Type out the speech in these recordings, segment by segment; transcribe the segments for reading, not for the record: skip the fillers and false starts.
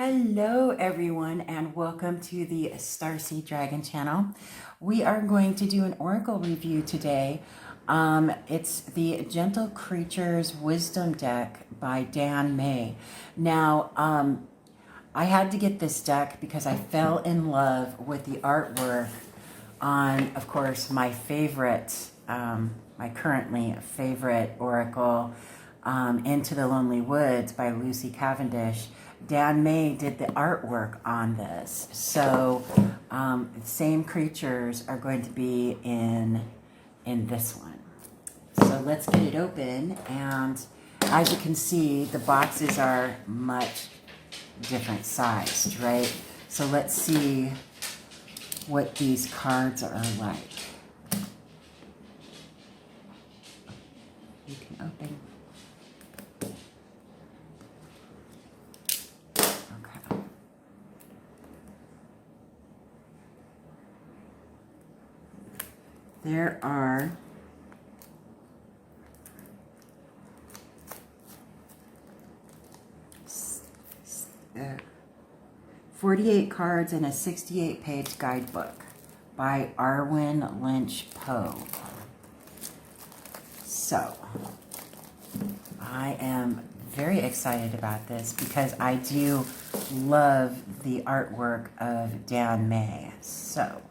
Hello everyone and welcome to the Starseed Dragon channel. We are going to do an oracle review today. It's the Gentle Creatures Wisdom deck by Dan May. Now, I had to get this deck because I fell in love with the artwork on, of course, my favorite, my currently favorite oracle, Into the Lonely Woods by Lucy Cavendish. Dan May did the artwork on this. So same creatures are going to be in this one. So let's get it open. And as you can see, the boxes are much different sized, right? So let's see what these cards are like. You can open. There are 48 cards in a 68-page guidebook by Arwen Lynch Poe. So, I am very excited about this because I do love the artwork of Dan May. So,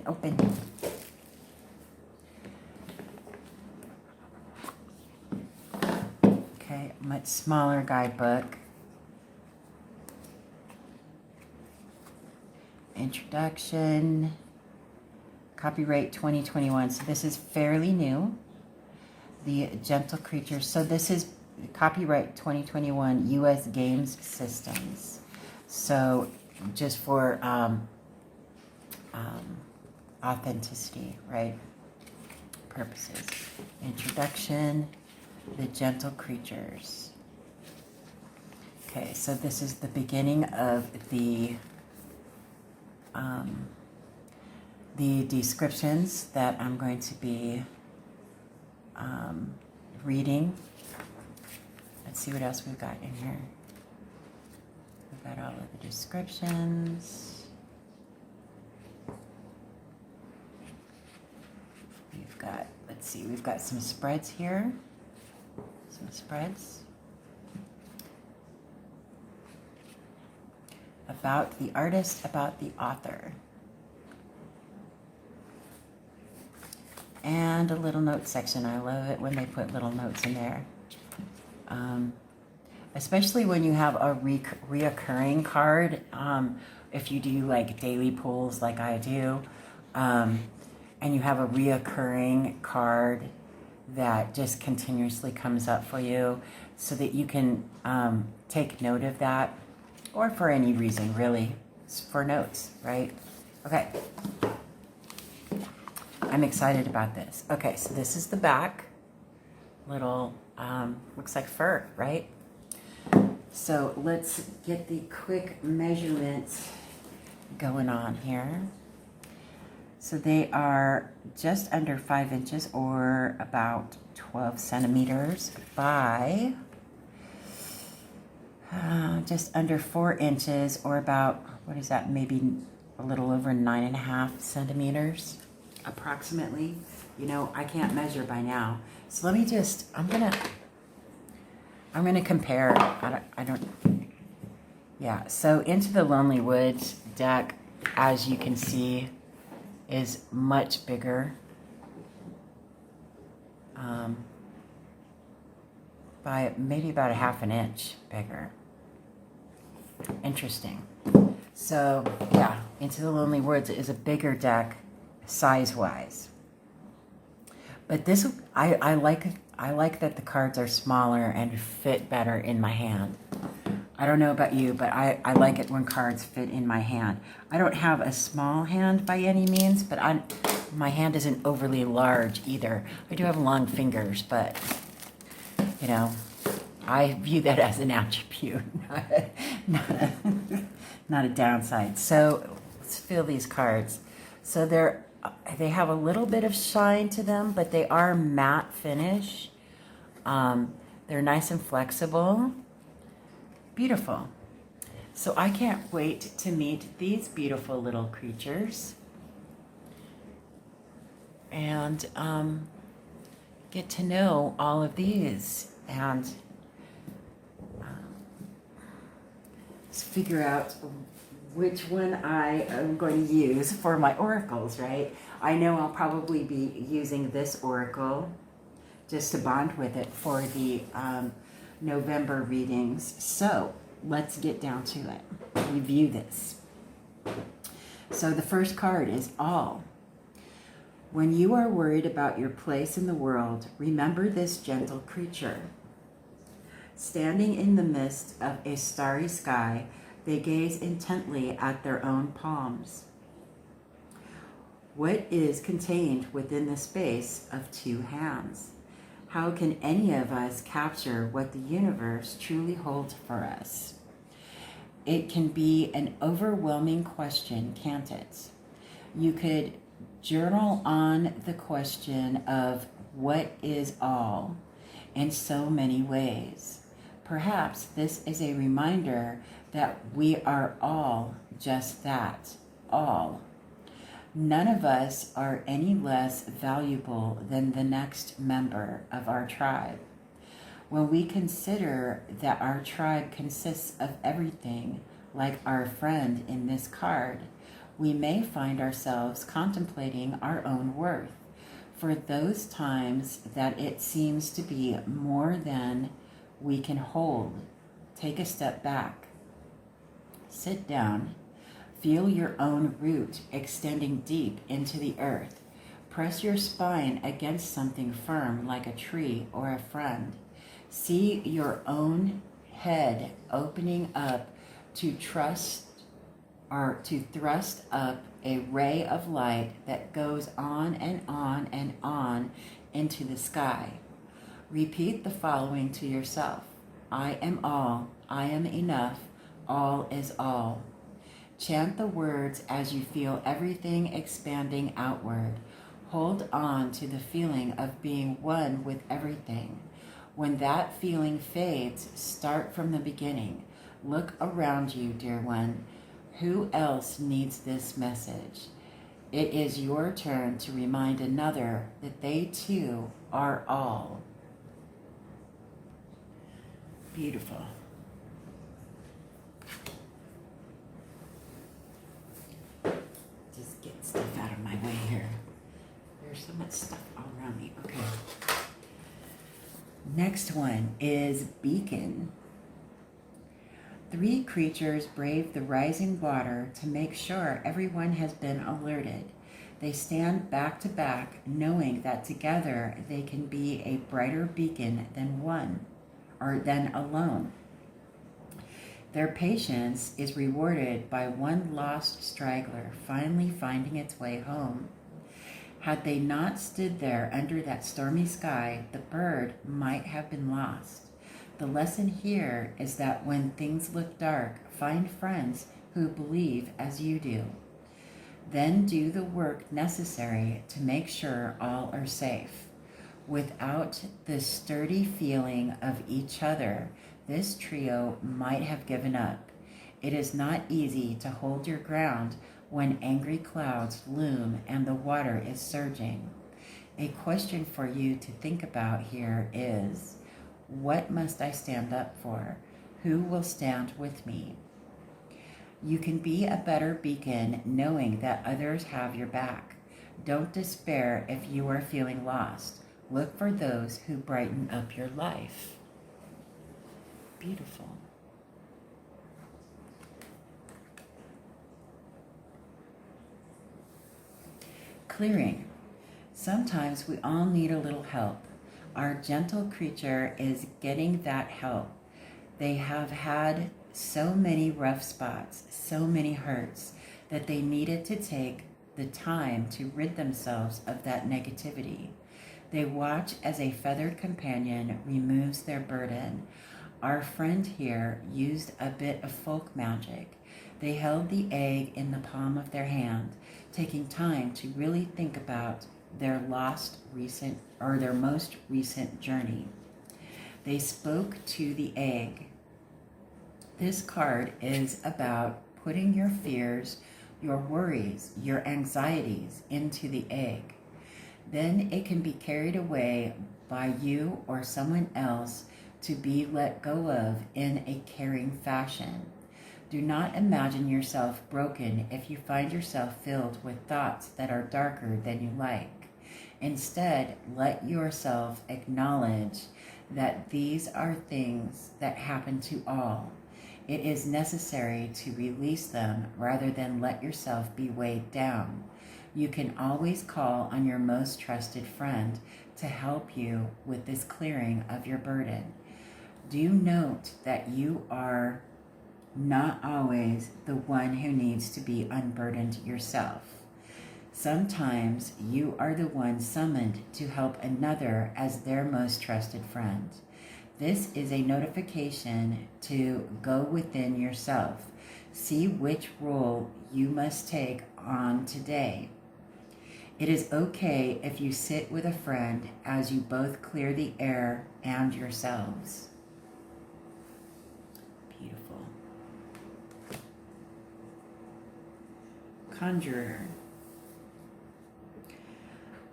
open. Okay, much smaller guidebook. Introduction. Copyright 2021. So this is fairly new. The Gentle Creatures. So this is copyright 2021 U.S. Games Systems. So just for authenticity, right? Purposes. Introduction, the Gentle Creatures. Okay, so this is the beginning of the descriptions that I'm going to be reading. Let's see what else we've got in here. We've got all of the descriptions. We've got some spreads here. Some spreads. About the artist, about the author. And a little note section. I love it when they put little notes in there. Especially when you have a reoccurring card. If you do like daily pulls like I do. And you have a reoccurring card that just continuously comes up for you so that you can take note of that, or for any reason, really. It's for notes, right? Okay. I'm excited about this. Okay, so this is the back. Little, looks like fur, right? So let's get the quick measurements going on here. So they are just under 5 inches or about 12 centimeters by just under 4 inches or about, what is that, maybe a little over 9.5 centimeters approximately. You know, I can't measure by now. So let me just, I'm gonna compare. Yeah, so Into the Lonely Woods deck, as you can see, is much bigger, by maybe about 1/2 inch bigger. Interesting. So yeah, Into the Lonely Woods is a bigger deck size-wise. But this, I like that the cards are smaller and fit better in my hand. I don't know about you, but I like it when cards fit in my hand. I don't have a small hand by any means, but my hand isn't overly large either. I do have long fingers, but, you know, I view that as an attribute, not a downside. So let's feel these cards. So they have a little bit of shine to them, but they are matte finish. They're nice and flexible. Beautiful. So I can't wait to meet these beautiful little creatures and get to know all of these and figure out which one I am going to use for my oracles, right? I know I'll probably be using this oracle just to bond with it for the November readings. So let's get down to it. Review this. So the first card is All. When you are worried about your place in the world, remember this gentle creature. Standing in the midst of a starry sky, they gaze intently at their own palms. What is contained within the space of two hands? How can any of us capture what the universe truly holds for us? It can be an overwhelming question, can't it? You could journal on the question of what is all in so many ways. Perhaps this is a reminder that we are all just that, all. None of us are any less valuable than the next member of our tribe. When we consider that our tribe consists of everything, like our friend in this card, we may find ourselves contemplating our own worth for those times that it seems to be more than we can hold. Take a step back. Sit down. Feel your own root extending deep into the earth. Press your spine against something firm like a tree or a friend. See your own head opening up to thrust up a ray of light that goes on and on and on into the sky. Repeat the following to yourself. I am all. I am enough. All is all. Chant the words as you feel everything expanding outward. Hold on to the feeling of being one with everything. When that feeling fades, start from the beginning. Look around you, dear one. Who else needs this message? It is your turn to remind another that they too are all. Beautiful. Just get stuff out of my way here. There's so much stuff all around me. Okay. Next one is Beacon. 3 creatures brave the rising water to make sure everyone has been alerted. They stand back to back, knowing that together they can be a brighter beacon than alone. Their patience is rewarded by one lost straggler finally finding its way home. Had they not stood there under that stormy sky, the bird might have been lost. The lesson here is that when things look dark, find friends who believe as you do. Then do the work necessary to make sure all are safe. Without the sturdy feeling of each other, this trio might have given up. It is not easy to hold your ground when angry clouds loom and the water is surging. A question for you to think about here is, what must I stand up for? Who will stand with me? You can be a better beacon knowing that others have your back. Don't despair if you are feeling lost. Look for those who brighten up your life. Beautiful. Clearing. Sometimes we all need a little help. Our gentle creature is getting that help. They have had so many rough spots, so many hurts, that they needed to take the time to rid themselves of that negativity. They watch as a feathered companion removes their burden. Our friend here used a bit of folk magic. They held the egg in the palm of their hand, taking time to really think about their most recent journey. They spoke to the egg. This card is about putting your fears, your worries, your anxieties into the egg. Then it can be carried away by you or someone else to be let go of in a caring fashion. Do not imagine yourself broken if you find yourself filled with thoughts that are darker than you like. Instead, let yourself acknowledge that these are things that happen to all. It is necessary to release them rather than let yourself be weighed down. You can always call on your most trusted friend to help you with this clearing of your burden. Do note that you are not always the one who needs to be unburdened yourself. Sometimes you are the one summoned to help another as their most trusted friend. This is a notification to go within yourself. See which role you must take on today. It is okay if you sit with a friend as you both clear the air and yourselves. Beautiful. Conjurer.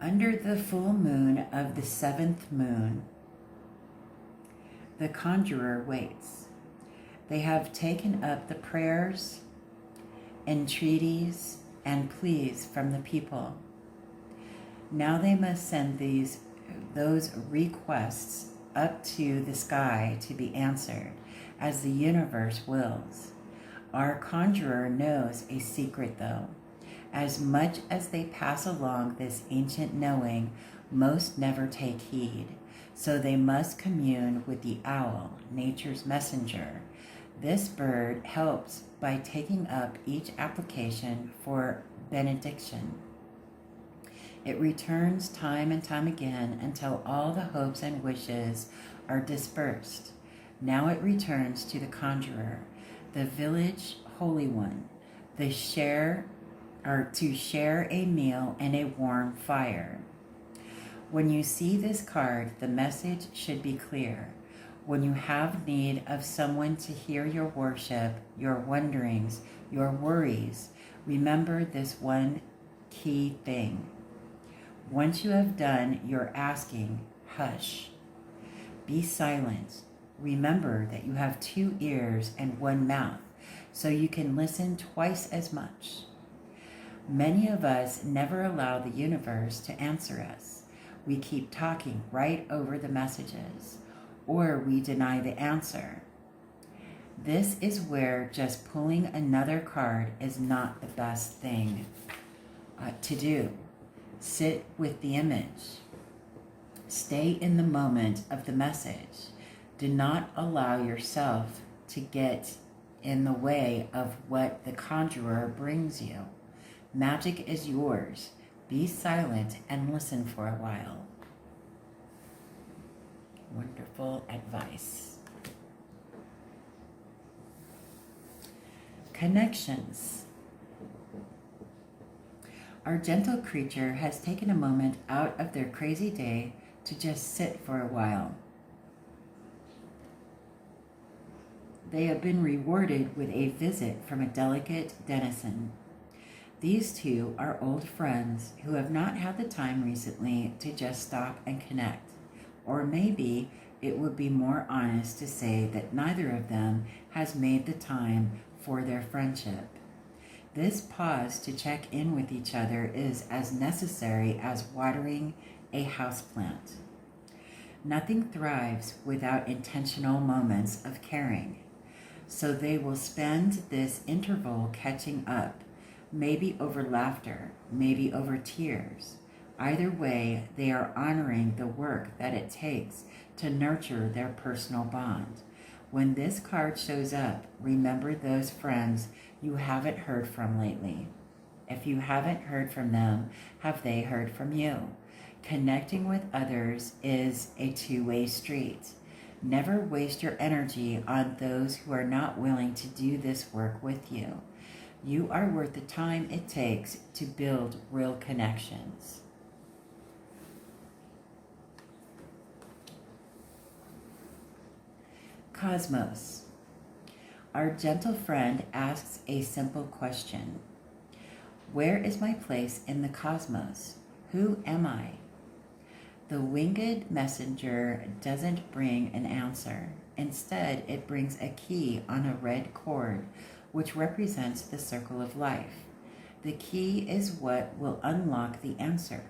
Under the full moon of the 7th moon, the conjurer waits. They have taken up the prayers, entreaties, and pleas from the people. Now they must send those requests up to the sky to be answered, as the universe wills. Our conjurer knows a secret, though. As much as they pass along this ancient knowing, most never take heed. So they must commune with the owl, nature's messenger. This bird helps by taking up each application for benediction. It returns time and time again until all the hopes and wishes are dispersed. Now it returns to the conjurer, the village holy one, to share a meal and a warm fire. When you see this card, the message should be clear. When you have need of someone to hear your worship, your wonderings, your worries, remember this one key thing. Once you have done your asking, hush. Be silent. Remember that you have 2 ears and 1 mouth, so you can listen twice as much. Many of us never allow the universe to answer us. We keep talking right over the messages, or we deny the answer. This is where just pulling another card is not the best thing to do. Sit with the image. Stay in the moment of the message. Do not allow yourself to get in the way of what the conjurer brings you. Magic is yours. Be silent and listen for a while. Wonderful advice. Connections. Our gentle creature has taken a moment out of their crazy day to just sit for a while. They have been rewarded with a visit from a delicate denizen. These 2 are old friends who have not had the time recently to just stop and connect. Or maybe it would be more honest to say that neither of them has made the time for their friendship. This pause to check in with each other is as necessary as watering a houseplant. Nothing thrives without intentional moments of caring. So they will spend this interval catching up, maybe over laughter, maybe over tears. Either way, they are honoring the work that it takes to nurture their personal bond. When this card shows up, remember those friends you haven't heard from lately. If you haven't heard from them, have they heard from you? Connecting with others is a 2-way street. Never waste your energy on those who are not willing to do this work with you. You are worth the time it takes to build real connections. Cosmos. our gentle friend asks a simple question. Where is my place in the cosmos? Who am I? The winged messenger doesn't bring an answer. Instead, it brings a key on a red cord, which represents the circle of life. The key is what will unlock the answer.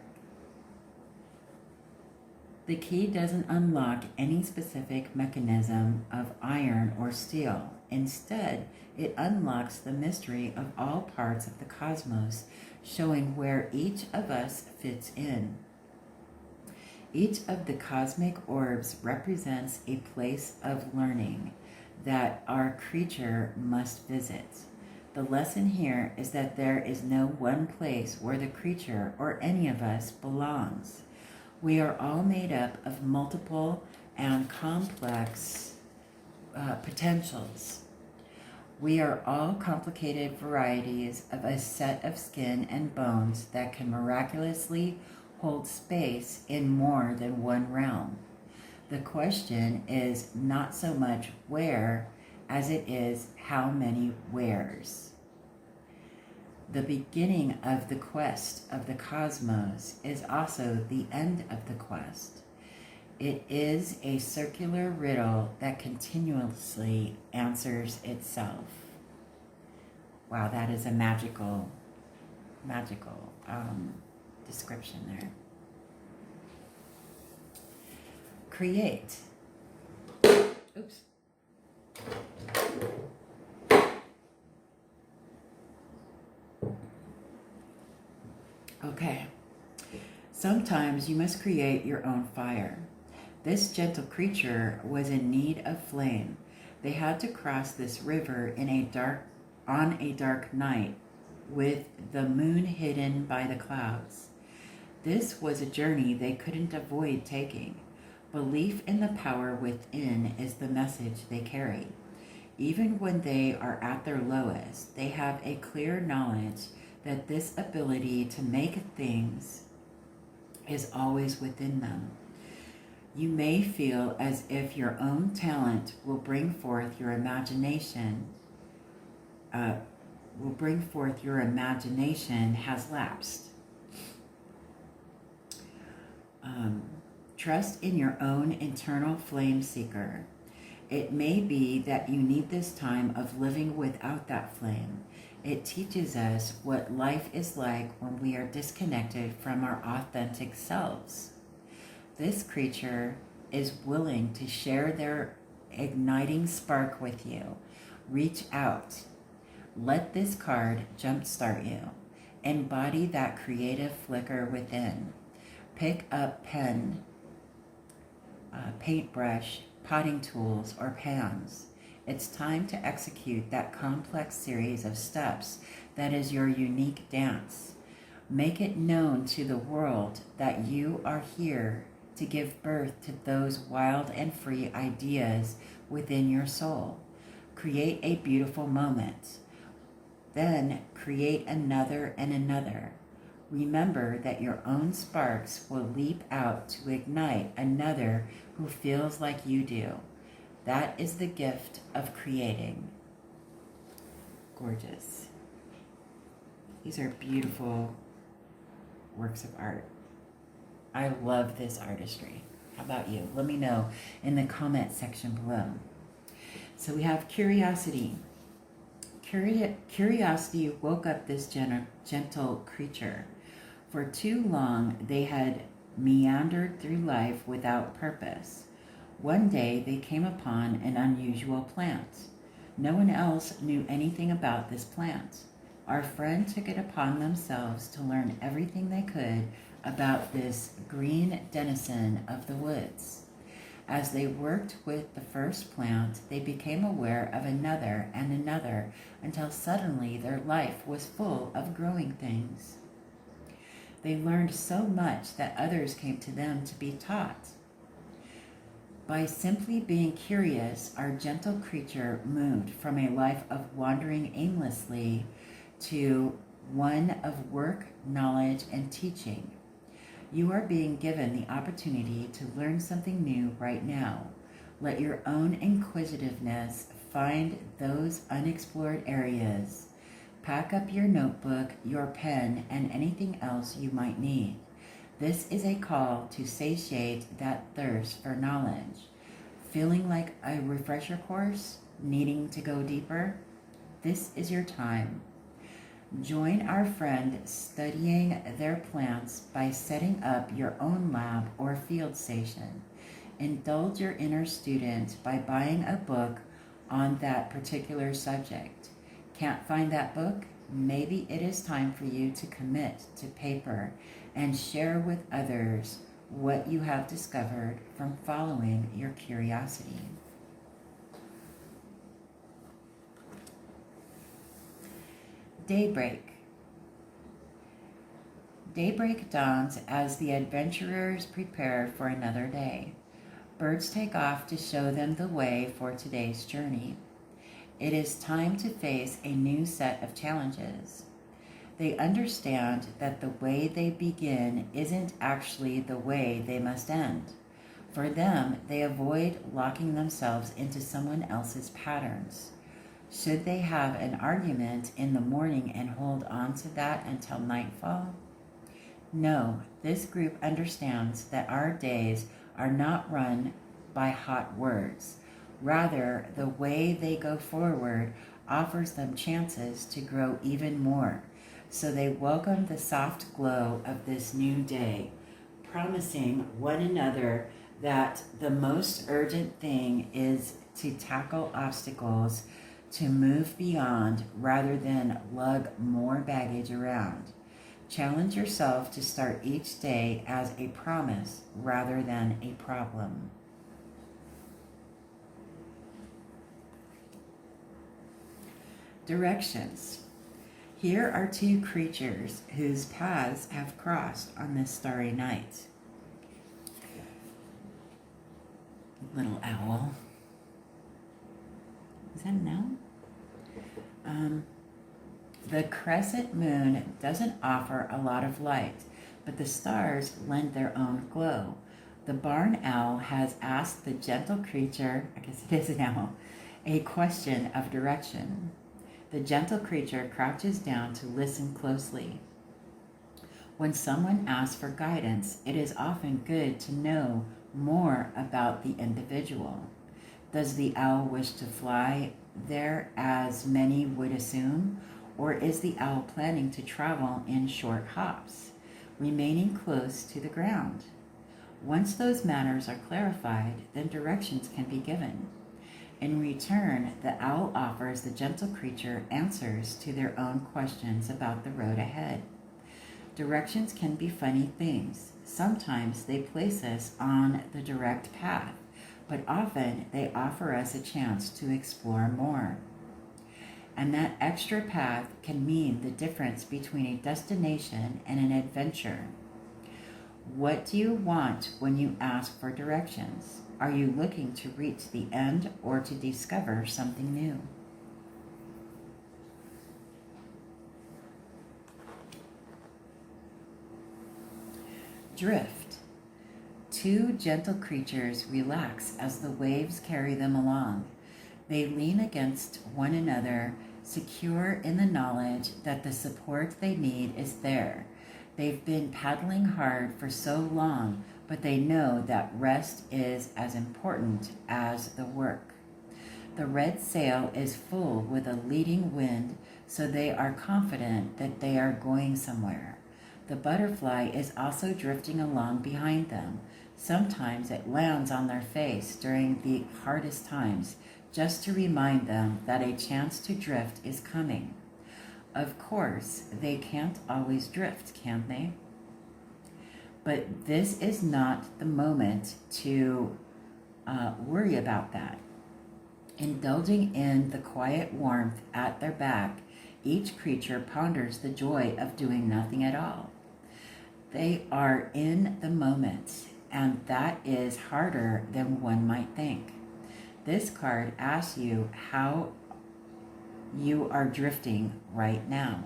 The key doesn't unlock any specific mechanism of iron or steel. Instead, it unlocks the mystery of all parts of the cosmos, showing where each of us fits in. Each of the cosmic orbs represents a place of learning that our creature must visit. The lesson here is that there is no one place where the creature or any of us belongs. We are all made up of multiple and complex potentials. We are all complicated varieties of a set of skin and bones that can miraculously hold space in more than one realm. The question is not so much where as it is how many wheres. The beginning of the quest of the cosmos is also the end of the quest. It is a circular riddle that continuously answers itself. Wow, that is a magical description there. Create. Oops. Okay. Sometimes you must create your own fire. This gentle creature was in need of flame. They had to cross this river on a dark night with the moon hidden by the clouds. This was a journey they couldn't avoid taking. Belief in the power within is the message they carry. Even when they are at their lowest, they have a clear knowledge that this ability to make things is always within them. You may feel as if your own talent will bring forth your imagination has lapsed. Trust in your own internal flame seeker. It may be that you need this time of living without that flame. It teaches us what life is like when we are disconnected from our authentic selves. This creature is willing to share their igniting spark with you. Reach out. Let this card jumpstart you. Embody that creative flicker within. Pick up pen, paintbrush, potting tools, or pans. It's time to execute that complex series of steps that is your unique dance. Make it known to the world that you are here to give birth to those wild and free ideas within your soul. Create a beautiful moment. Then create another and another. Remember that your own sparks will leap out to ignite another who feels like you do. That is the gift of creating. Gorgeous. These are beautiful works of art. I love this artistry. How about you? Let me know in the comment section below. So we have curiosity. Curiosity woke up this gentle creature. For too long, they had meandered through life without purpose. One day, they came upon an unusual plant. No one else knew anything about this plant. Our friend took it upon themselves to learn everything they could about this green denizen of the woods. As they worked with the first plant, they became aware of another and another until suddenly their life was full of growing things. They learned so much that others came to them to be taught. By simply being curious, our gentle creature moved from a life of wandering aimlessly to one of work, knowledge, and teaching. You are being given the opportunity to learn something new right now. Let your own inquisitiveness find those unexplored areas. Pack up your notebook, your pen, and anything else you might need. This is a call to satiate that thirst for knowledge. Feeling like a refresher course? Needing to go deeper? This is your time. Join our friend studying their plants by setting up your own lab or field station. Indulge your inner student by buying a book on that particular subject. Can't find that book? Maybe it is time for you to commit to paper and share with others what you have discovered from following your curiosity. Daybreak. Daybreak dawns as the adventurers prepare for another day. Birds take off to show them the way for today's journey. It is time to face a new set of challenges. They understand that the way they begin isn't actually the way they must end. For them, they avoid locking themselves into someone else's patterns. Should they have an argument in the morning and hold on to that until nightfall? No, this group understands that our days are not run by hot words. Rather, the way they go forward offers them chances to grow even more. So they welcome the soft glow of this new day, promising one another that the most urgent thing is to tackle obstacles, to move beyond rather than lug more baggage around. Challenge yourself to start each day as a promise rather than a problem. Directions. Here are two creatures whose paths have crossed on this starry night. Little owl. Is that an owl? The crescent moon doesn't offer a lot of light, but the stars lend their own glow. The barn owl has asked the gentle creature, I guess it is an owl, a question of direction. The gentle creature crouches down to listen closely. When someone asks for guidance, it is often good to know more about the individual. Does the owl wish to fly there, as many would assume, or is the owl planning to travel in short hops, remaining close to the ground? Once those matters are clarified, then directions can be given. In return, the owl offers the gentle creature answers to their own questions about the road ahead. Directions can be funny things. Sometimes they place us on the direct path, but often they offer us a chance to explore more. And that extra path can mean the difference between a destination and an adventure. What do you want when you ask for directions? Are you looking to reach the end or to discover something new? Drift. Two gentle creatures relax as the waves carry them along. They lean against one another, secure in the knowledge that the support they need is there. They've been paddling hard for so long, but they know that rest is as important as the work. The red sail is full with a leading wind, so they are confident that they are going somewhere. The butterfly is also drifting along behind them. Sometimes it lands on their face during the hardest times, just to remind them that a chance to drift is coming. Of course, they can't always drift, can they? But this is not the moment to worry about that. Indulging in the quiet warmth at their back, each creature ponders the joy of doing nothing at all. They are in the moment, and that is harder than one might think. This card asks you how you are drifting right now.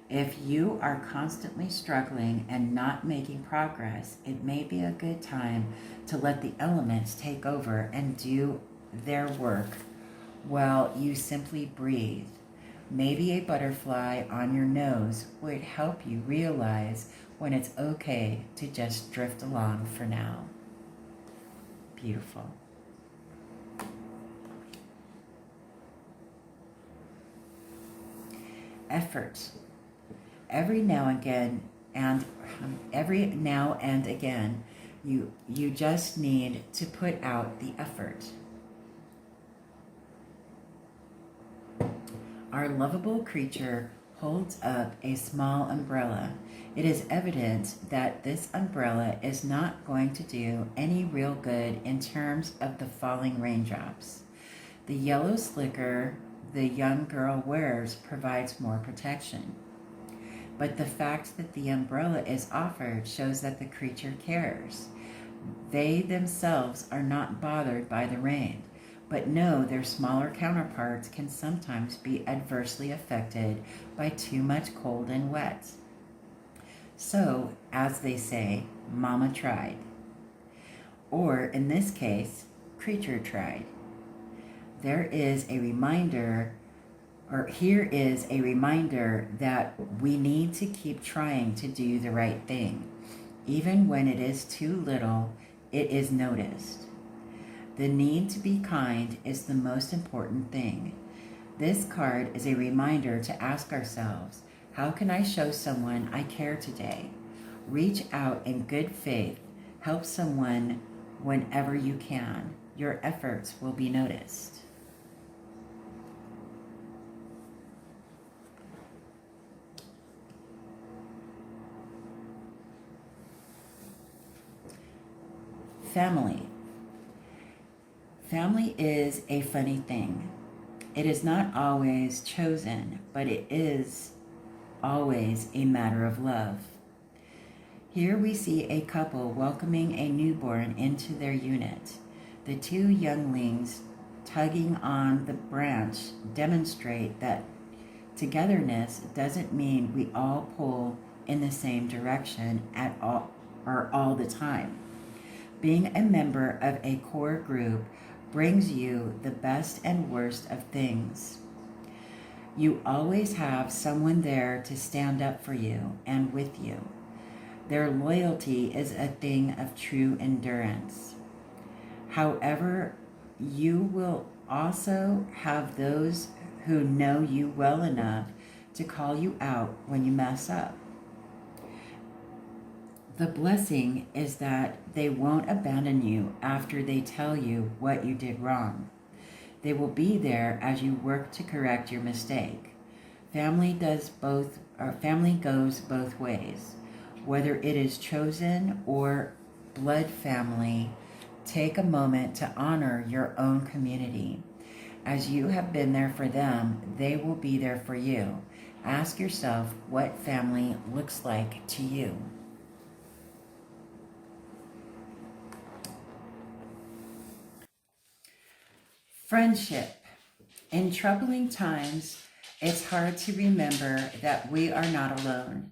If you are constantly struggling and not making progress, it may be a good time to let the elements take over and do their work Well, you simply breathe. Maybe a butterfly on your nose would help you realize when it's okay to just drift along for now. Beautiful. Effort. Every now and again, you just need to put out the effort. Our lovable creature holds up a small umbrella. It is evident that this umbrella is not going to do any real good in terms of the falling raindrops. The yellow slicker the young girl wears provides more protection. But the fact that the umbrella is offered shows that the creature cares. They themselves are not bothered by the rain, but know their smaller counterparts can sometimes be adversely affected by too much cold and wet. So, as they say, Mama tried. Or, in this case, Creature tried. Here is a reminder that we need to keep trying to do the right thing. Even when it is too little, it is noticed. The need to be kind is the most important thing. This card is a reminder to ask ourselves, how can I show someone I care today? Reach out in good faith. Help someone whenever you can. Your efforts will be noticed. Family. Family is a funny thing. It is not always chosen, but it is always a matter of love. Here we see a couple welcoming a newborn into their unit. The two younglings tugging on the branch demonstrate that togetherness doesn't mean we all pull in the same direction at all or all the time. Being a member of a core group brings you the best and worst of things. You always have someone there to stand up for you and with you. Their loyalty is a thing of true endurance. However, you will also have those who know you well enough to call you out when you mess up. The blessing is that they won't abandon you after they tell you what you did wrong. They will be there as you work to correct your mistake. Family goes both ways. Whether it is chosen or blood family, take a moment to honor your own community. As you have been there for them, they will be there for you. Ask yourself what family looks like to you. Friendship. In troubling times, it's hard to remember that we are not alone.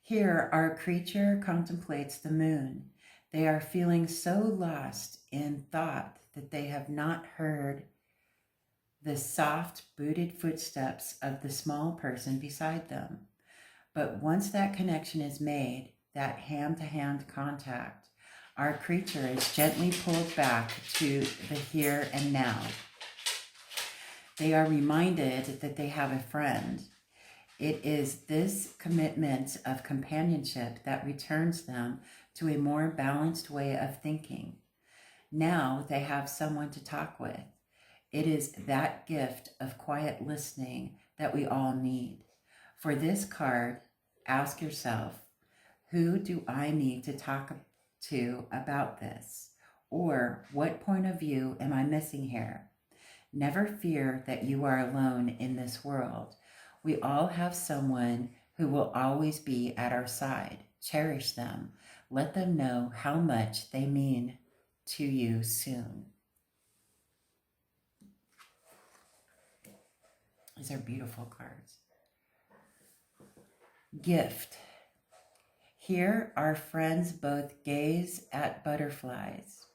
Here, our creature contemplates the moon. They are feeling so lost in thought that they have not heard the soft booted footsteps of the small person beside them. But once that connection is made, that hand-to-hand contact, our creature is gently pulled back to the here and now. They are reminded that they have a friend. It is this commitment of companionship that returns them to a more balanced way of thinking. Now they have someone to talk with. It is that gift of quiet listening that we all need. For this card, ask yourself, who do I need to talk to about this? Or what point of view am I missing here? Never fear that you are alone in this world. We all have someone who will always be at our side. Cherish them. Let them know how much they mean to you soon. These are beautiful cards. Gift. Here our friends both gaze at butterflies.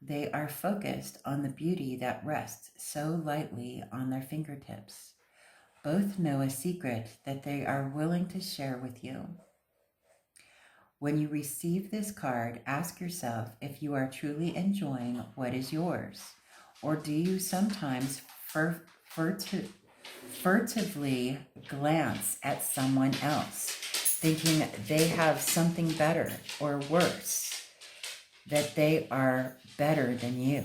They are focused on the beauty that rests so lightly on their fingertips. Both know a secret that they are willing to share with you. When you receive this card, ask yourself if you are truly enjoying what is yours, or do you sometimes furtively glance at someone else, thinking they have something better or worse, that they are better than you.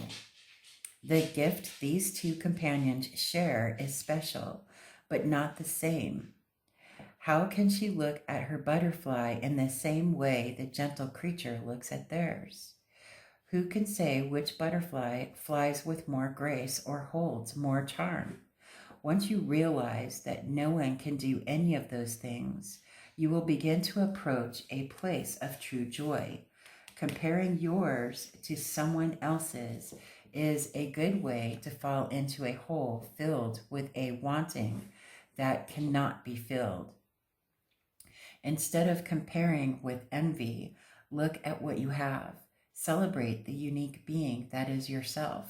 The gift these two companions share is special, but not the same. How can she look at her butterfly in the same way the gentle creature looks at theirs? Who can say which butterfly flies with more grace or holds more charm? Once you realize that no one can do any of those things, you will begin to approach a place of true joy. Comparing yours to someone else's is a good way to fall into a hole filled with a wanting that cannot be filled. Instead of comparing with envy, look at what you have. Celebrate the unique being that is yourself.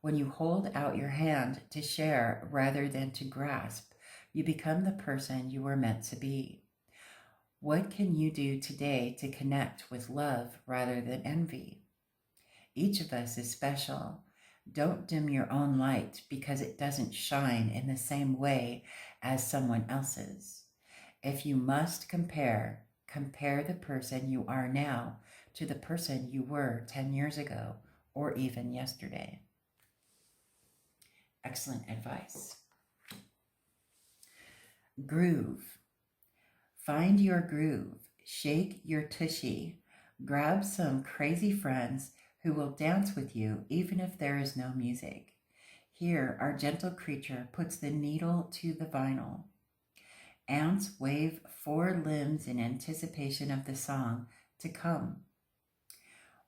When you hold out your hand to share rather than to grasp, you become the person you were meant to be. What can you do today to connect with love rather than envy? Each of us is special. Don't dim your own light because it doesn't shine in the same way as someone else's. If you must compare the person you are now to the person you were 10 years ago or even yesterday. Excellent advice. Groove. Find your groove. Shake your tushy. Grab some crazy friends who will dance with you even if there is no music. Here, our gentle creature puts the needle to the vinyl. Ants wave 4 limbs in anticipation of the song to come.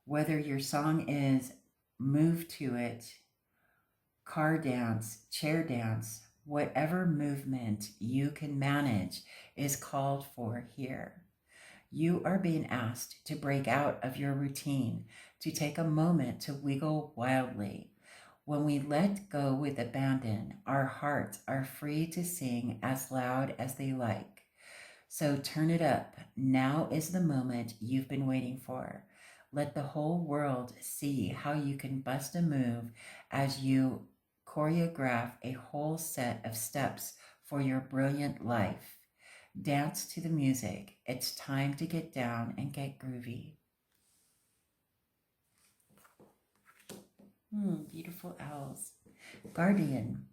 Whether your song is move to it, car dance, chair dance, whatever movement you can manage is called for here. You are being asked to break out of your routine, to take a moment to wiggle wildly. When we let go with abandon, our hearts are free to sing as loud as they like. So turn it up. Now is the moment you've been waiting for. Let the whole world see how you can bust a move as you choreograph a whole set of steps for your brilliant life. Dance to the music. It's time to get down and get groovy. Beautiful owls. Guardian.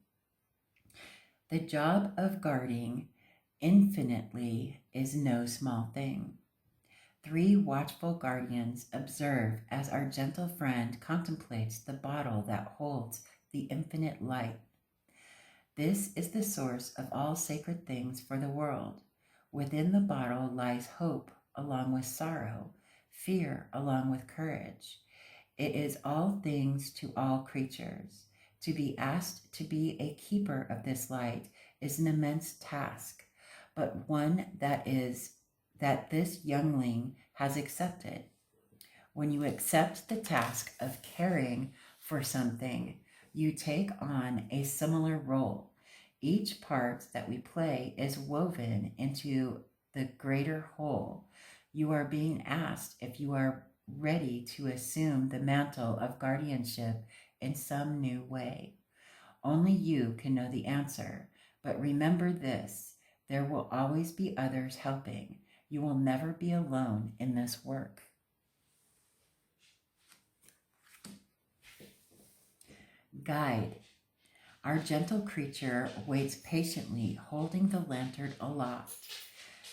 The job of guarding infinitely is no small thing. 3 watchful guardians observe as our gentle friend contemplates the bottle that holds the infinite light. This is the source of all sacred things for the world. Within the bottle lies hope along with sorrow, fear along with courage. It is all things to all creatures. To be asked to be a keeper of this light is an immense task, but one that this youngling has accepted. When you accept the task of caring for something, you take on a similar role. Each part that we play is woven into the greater whole. You are being asked if you are ready to assume the mantle of guardianship in some new way. Only you can know the answer, but remember this, there will always be others helping. You will never be alone in this work. Guide. Our gentle creature waits patiently, holding the lantern aloft.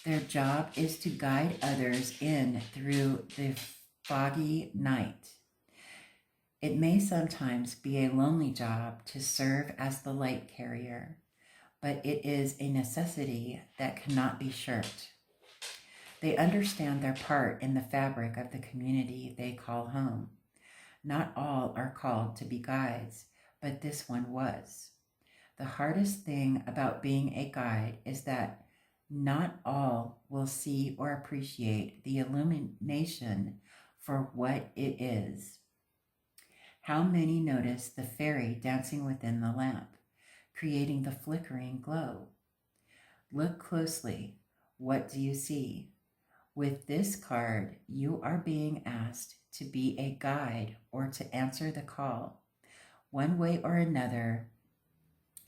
Their job is to guide others in through the foggy night. It may sometimes be a lonely job to serve as the light carrier, but it is a necessity that cannot be shirked. They understand their part in the fabric of the community they call home. Not all are called to be guides, but this one was. The hardest thing about being a guide is that not all will see or appreciate the illumination for what it is. How many notice the fairy dancing within the lamp, creating the flickering glow? Look closely. What do you see? With this card, you are being asked to be a guide or to answer the call. One way or another,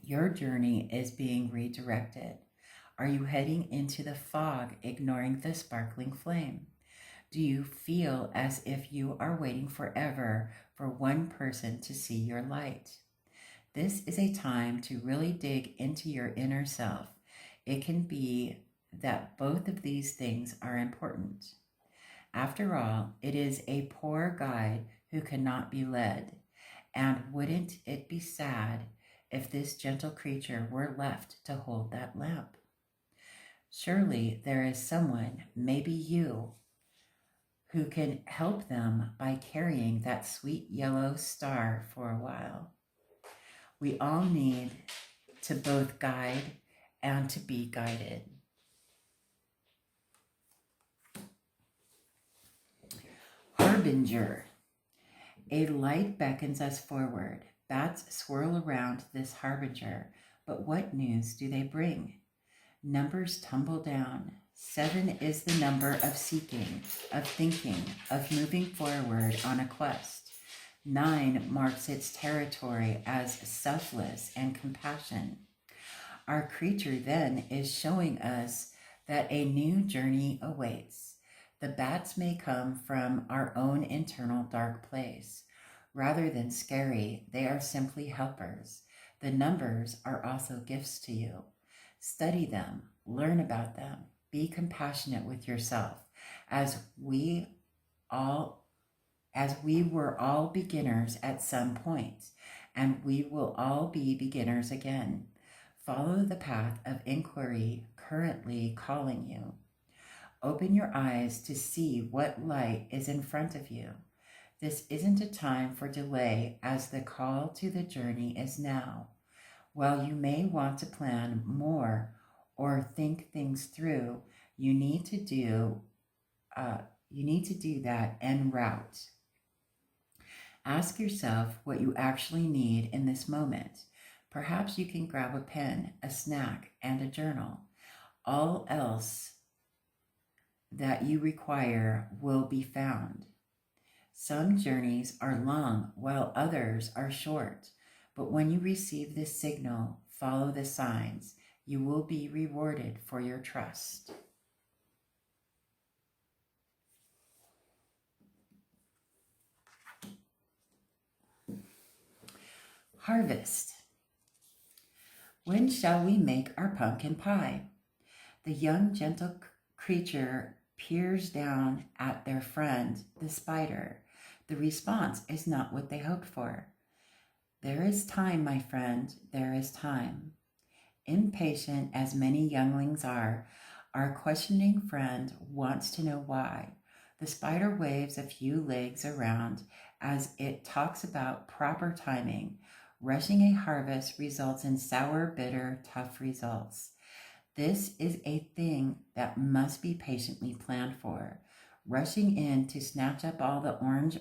your journey is being redirected. Are you heading into the fog, ignoring the sparkling flame? Do you feel as if you are waiting forever for one person to see your light? This is a time to really dig into your inner self. It can be that both of these things are important. After all, it is a poor guide who cannot be led. And wouldn't it be sad if this gentle creature were left to hold that lamp? Surely there is someone, maybe you, who can help them by carrying that sweet yellow star for a while. We all need to both guide and to be guided. Harbinger. A light beckons us forward. Bats swirl around this harbinger, but what news do they bring? Numbers tumble down. 7 is the number of seeking, of thinking, of moving forward on a quest. 9 marks its territory as selfless and compassion. Our creature then is showing us that a new journey awaits. The bats may come from our own internal dark place. Rather than scary, they are simply helpers. The numbers are also gifts to you. Study them, learn about them, be compassionate with yourself, as we were all beginners at some point, and we will all be beginners again. Follow the path of inquiry currently calling you. Open your eyes to see what light is in front of you. This isn't a time for delay, as the call to the journey is now. While you may want to plan more or think things through, you need to do that en route. Ask yourself what you actually need in this moment. Perhaps you can grab a pen, a snack, and a journal. All else that you require will be found. Some journeys are long while others are short, but when you receive this signal, follow the signs. You will be rewarded for your trust. Harvest. When shall we make our pumpkin pie? The young, gentle creature peers down at their friend, the spider. The response is not what they hoped for. There is time, my friend, there is time. Impatient as many younglings are, our questioning friend wants to know why. The spider waves a few legs around as it talks about proper timing. Rushing a harvest results in sour, bitter, tough results. This is a thing that must be patiently planned for. Rushing in to snatch up all the orange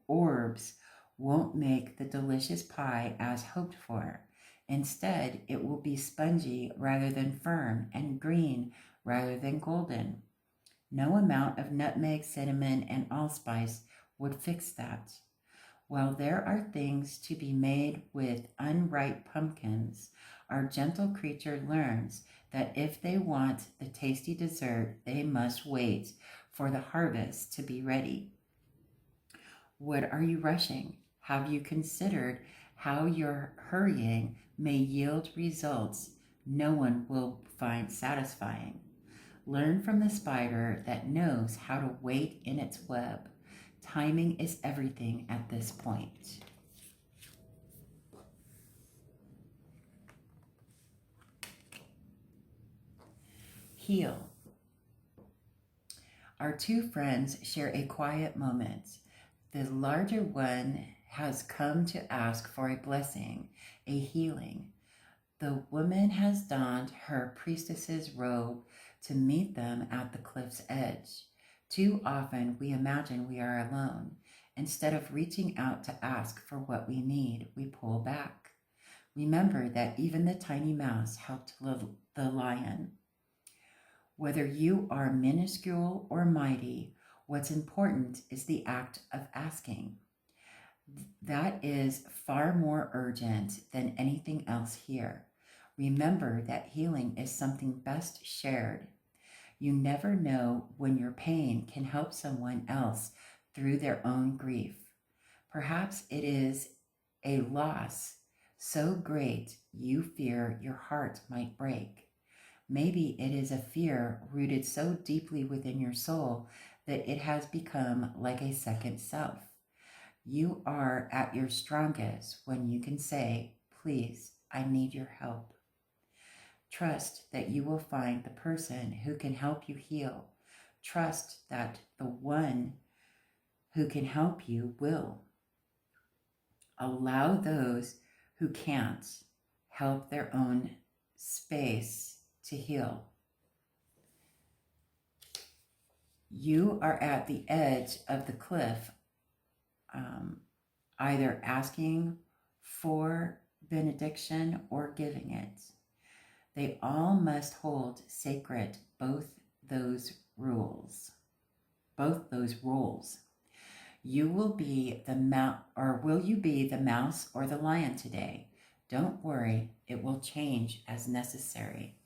orbs won't make the delicious pie as hoped for. Instead, it will be spongy rather than firm and green rather than golden. No amount of nutmeg, cinnamon, and allspice would fix that. While there are things to be made with unripe pumpkins, our gentle creature learns that if they want the tasty dessert, they must wait for the harvest to be ready. What are you rushing? Have you considered how your hurrying may yield results no one will find satisfying? Learn from the spider that knows how to wait in its web. Timing is everything at this point. Heal. Our two friends share a quiet moment. The larger one has come to ask for a blessing, a healing. The woman has donned her priestess's robe to meet them at the cliff's edge. Too often we imagine we are alone. Instead of reaching out to ask for what we need, we pull back. Remember that even the tiny mouse helped the lion. Whether you are minuscule or mighty, what's important is the act of asking. That is far more urgent than anything else here. Remember that healing is something best shared. You never know when your pain can help someone else through their own grief. Perhaps it is a loss so great you fear your heart might break. Maybe it is a fear rooted so deeply within your soul that it has become like a second self. You are at your strongest when you can say, "Please, I need your help." Trust that you will find the person who can help you heal. Trust that the one who can help you will. Allow those who can't help their own space to heal. You are at the edge of the cliff, either asking for benediction or giving it. They all must hold sacred both those roles. You will be the will you be the mouse or the lion today? Don't worry, it will change as necessary.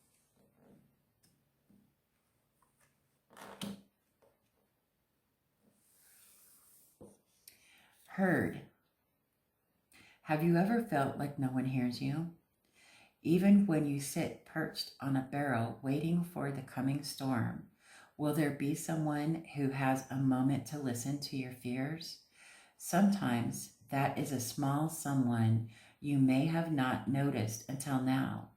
Heard. Have you ever felt like no one hears you? Even when you sit perched on a barrel waiting for the coming storm, will there be someone who has a moment to listen to your fears? Sometimes that is a small someone you may have not noticed until now.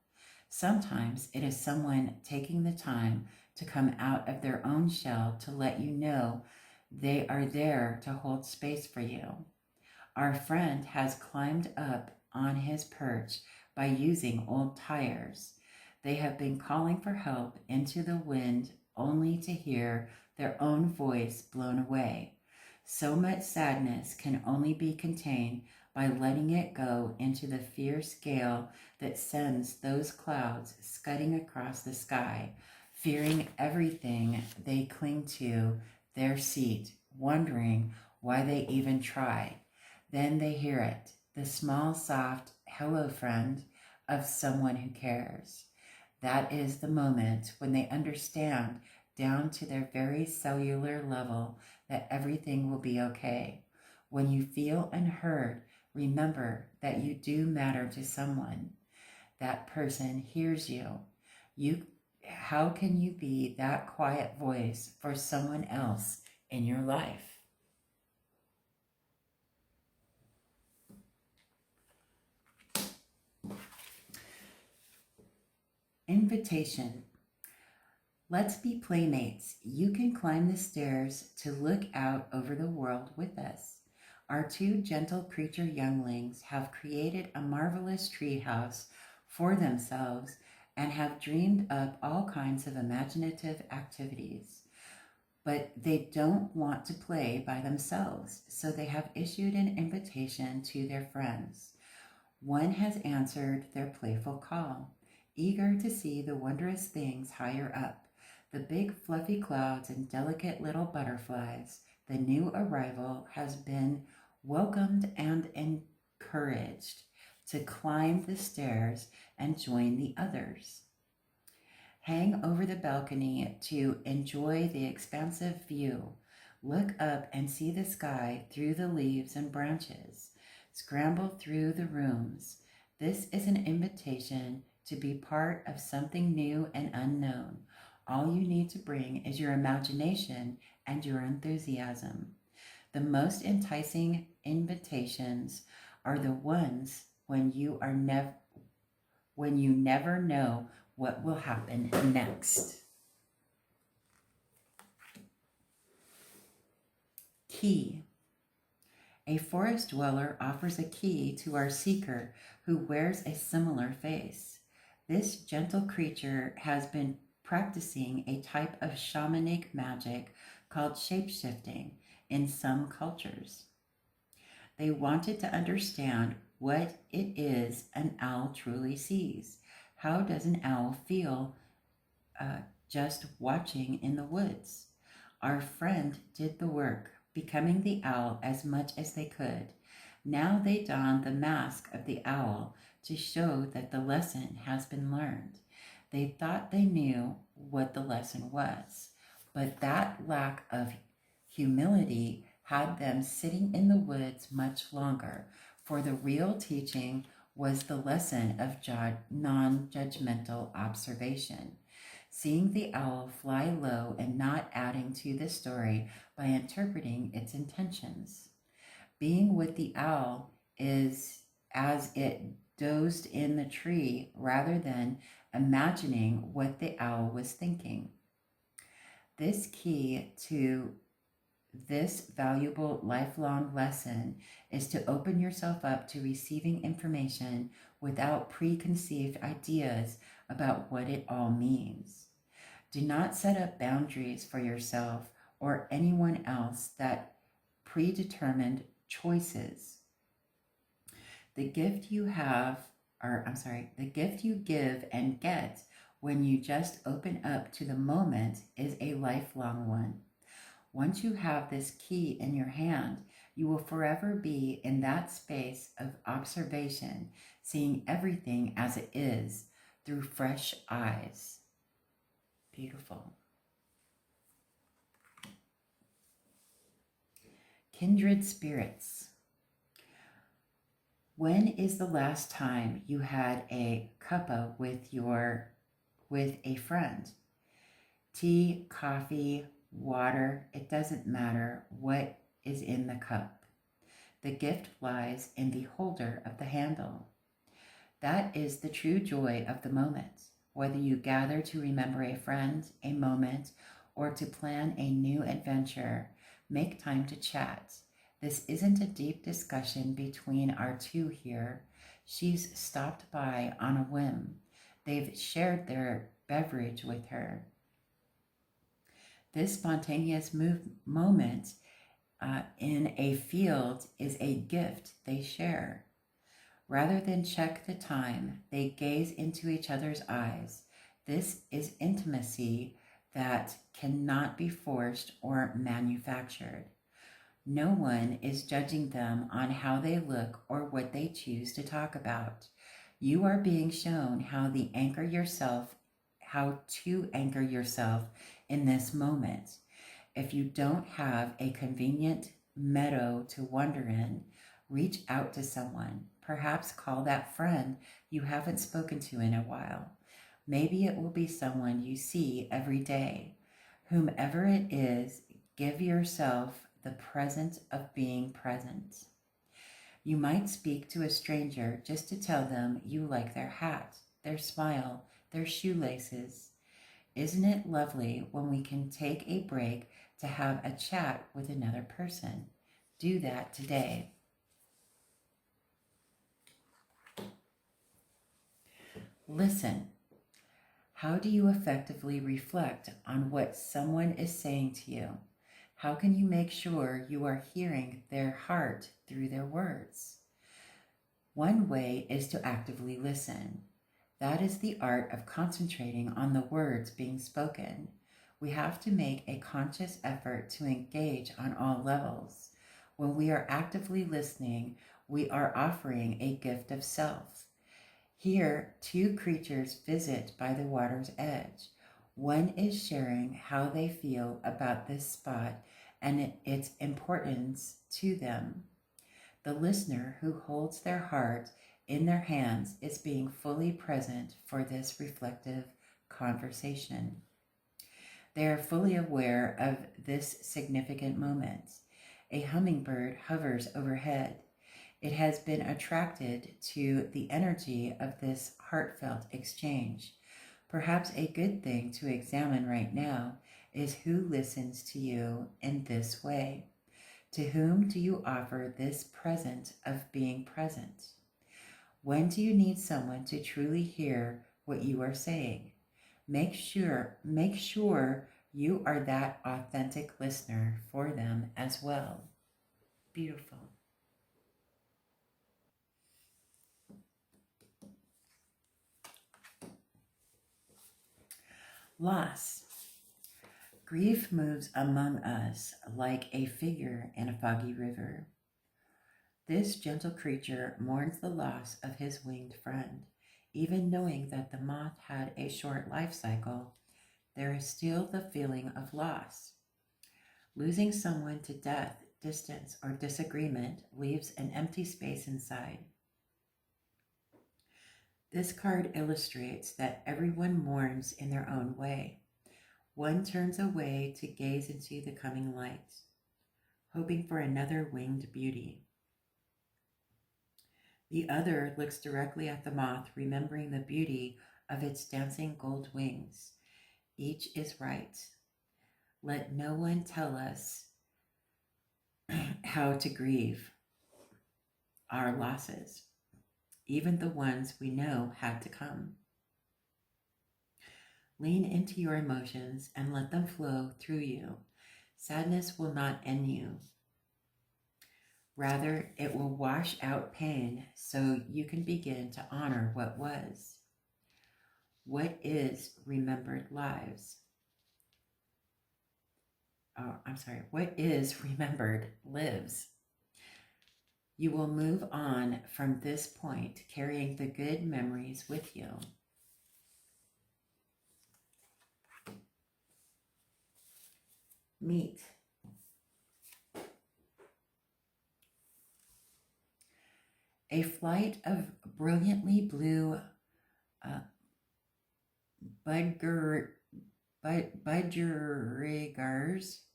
Sometimes it is someone taking the time to come out of their own shell to let you know they are there to hold space for you. Our friend has climbed up on his perch by using old tires. They have been calling for help into the wind only to hear their own voice blown away. So much sadness can only be contained by letting it go into the fierce gale that sends those clouds scudding across the sky, fearing everything they cling to their seat, wondering why they even try. Then they hear it, the small, soft, "Hello, friend," of someone who cares. That is the moment when they understand down to their very cellular level that everything will be okay. When you feel unheard, remember that you do matter to someone. That person hears you. How can you be that quiet voice for someone else in your life? Invitation. Let's be playmates. You can climb the stairs to look out over the world with us. Our two gentle creature younglings have created a marvelous treehouse for themselves and have dreamed up all kinds of imaginative activities. But they don't want to play by themselves, so they have issued an invitation to their friends. One has answered their playful call, eager to see the wondrous things higher up, the big fluffy clouds and delicate little butterflies. The new arrival has been welcomed and encouraged to climb the stairs and join the others. Hang over the balcony to enjoy the expansive view. Look up and see the sky through the leaves and branches. Scramble through the rooms. This is an invitation to be part of something new and unknown. All you need to bring is your imagination and your enthusiasm. The most enticing invitations are the ones when you never know what will happen next. Key. A forest dweller offers a key to our seeker who wears a similar face. This gentle creature has been practicing a type of shamanic magic called shapeshifting in some cultures. They wanted to understand what it is an owl truly sees. How does an owl feel just watching in the woods? Our friend did the work, becoming the owl as much as they could. Now they don the mask of the owl to show that the lesson has been learned. They thought they knew what the lesson was, but that lack of humility had them sitting in the woods much longer, for the real teaching was the lesson of non-judgmental observation. Seeing the owl fly low and not adding to the story by interpreting its intentions. Being with the owl is as it dozed in the tree rather than imagining what the owl was thinking. This key to this valuable lifelong lesson is to open yourself up to receiving information without preconceived ideas about what it all means. Do not set up boundaries for yourself or anyone else that predetermined choices. The gift you give and get when you just open up to the moment is a lifelong one. Once you have this key in your hand, you will forever be in that space of observation, seeing everything as it is through fresh eyes. Beautiful. Kindred spirits. When is the last time you had a cuppa with a friend? Tea, coffee, water, it doesn't matter what is in the cup. The gift lies in the holder of the handle. That is the true joy of the moment. Whether you gather to remember a friend, a moment, or to plan a new adventure, make time to chat. This isn't a deep discussion between our two here. She's stopped by on a whim. They've shared their beverage with her. This spontaneous moment in a field is a gift they share. Rather than check the time, they gaze into each other's eyes. This is intimacy that cannot be forced or manufactured. No one is judging them on how they look or what they choose to talk about. You are being shown how to anchor yourself in this moment. If you don't have a convenient meadow to wander in, reach out to someone. Perhaps call that friend you haven't spoken to in a while. Maybe it will be someone you see every day. Whomever it is, give yourself the present of being present. You might speak to a stranger just to tell them you like their hat, their smile, their shoelaces. Isn't it lovely when we can take a break to have a chat with another person? Do that today. Listen. How do you effectively reflect on what someone is saying to you? How can you make sure you are hearing their heart through their words? One way is to actively listen. That is the art of concentrating on the words being spoken. We have to make a conscious effort to engage on all levels. When we are actively listening, we are offering a gift of self. Here, two creatures visit by the water's edge. One is sharing how they feel about this spot and its importance to them. The listener who holds their heart in their hands is being fully present for this reflective conversation. They are fully aware of this significant moment. A hummingbird hovers overhead. It has been attracted to the energy of this heartfelt exchange. Perhaps a good thing to examine right now is who listens to you in this way. To whom do you offer this present of being present? When do you need someone to truly hear what you are saying? Make sure you are that authentic listener for them as well. Beautiful. Loss. Grief moves among us like a figure in a foggy river. This gentle creature mourns the loss of his winged friend. Even knowing that the moth had a short life cycle, there is still the feeling of loss. Losing someone to death, distance, or disagreement leaves an empty space inside. This card illustrates that everyone mourns in their own way. One turns away to gaze into the coming light, hoping for another winged beauty. The other looks directly at the moth, remembering the beauty of its dancing gold wings. Each is right. Let no one tell us how to grieve our losses, even the ones we know had to come. Lean into your emotions and let them flow through you. Sadness will not end you. Rather, it will wash out pain so you can begin to honor what was. What is remembered lives? What is remembered lives. You will move on from this point, carrying the good memories with you. Meet. A flight of brilliantly blue budgerigars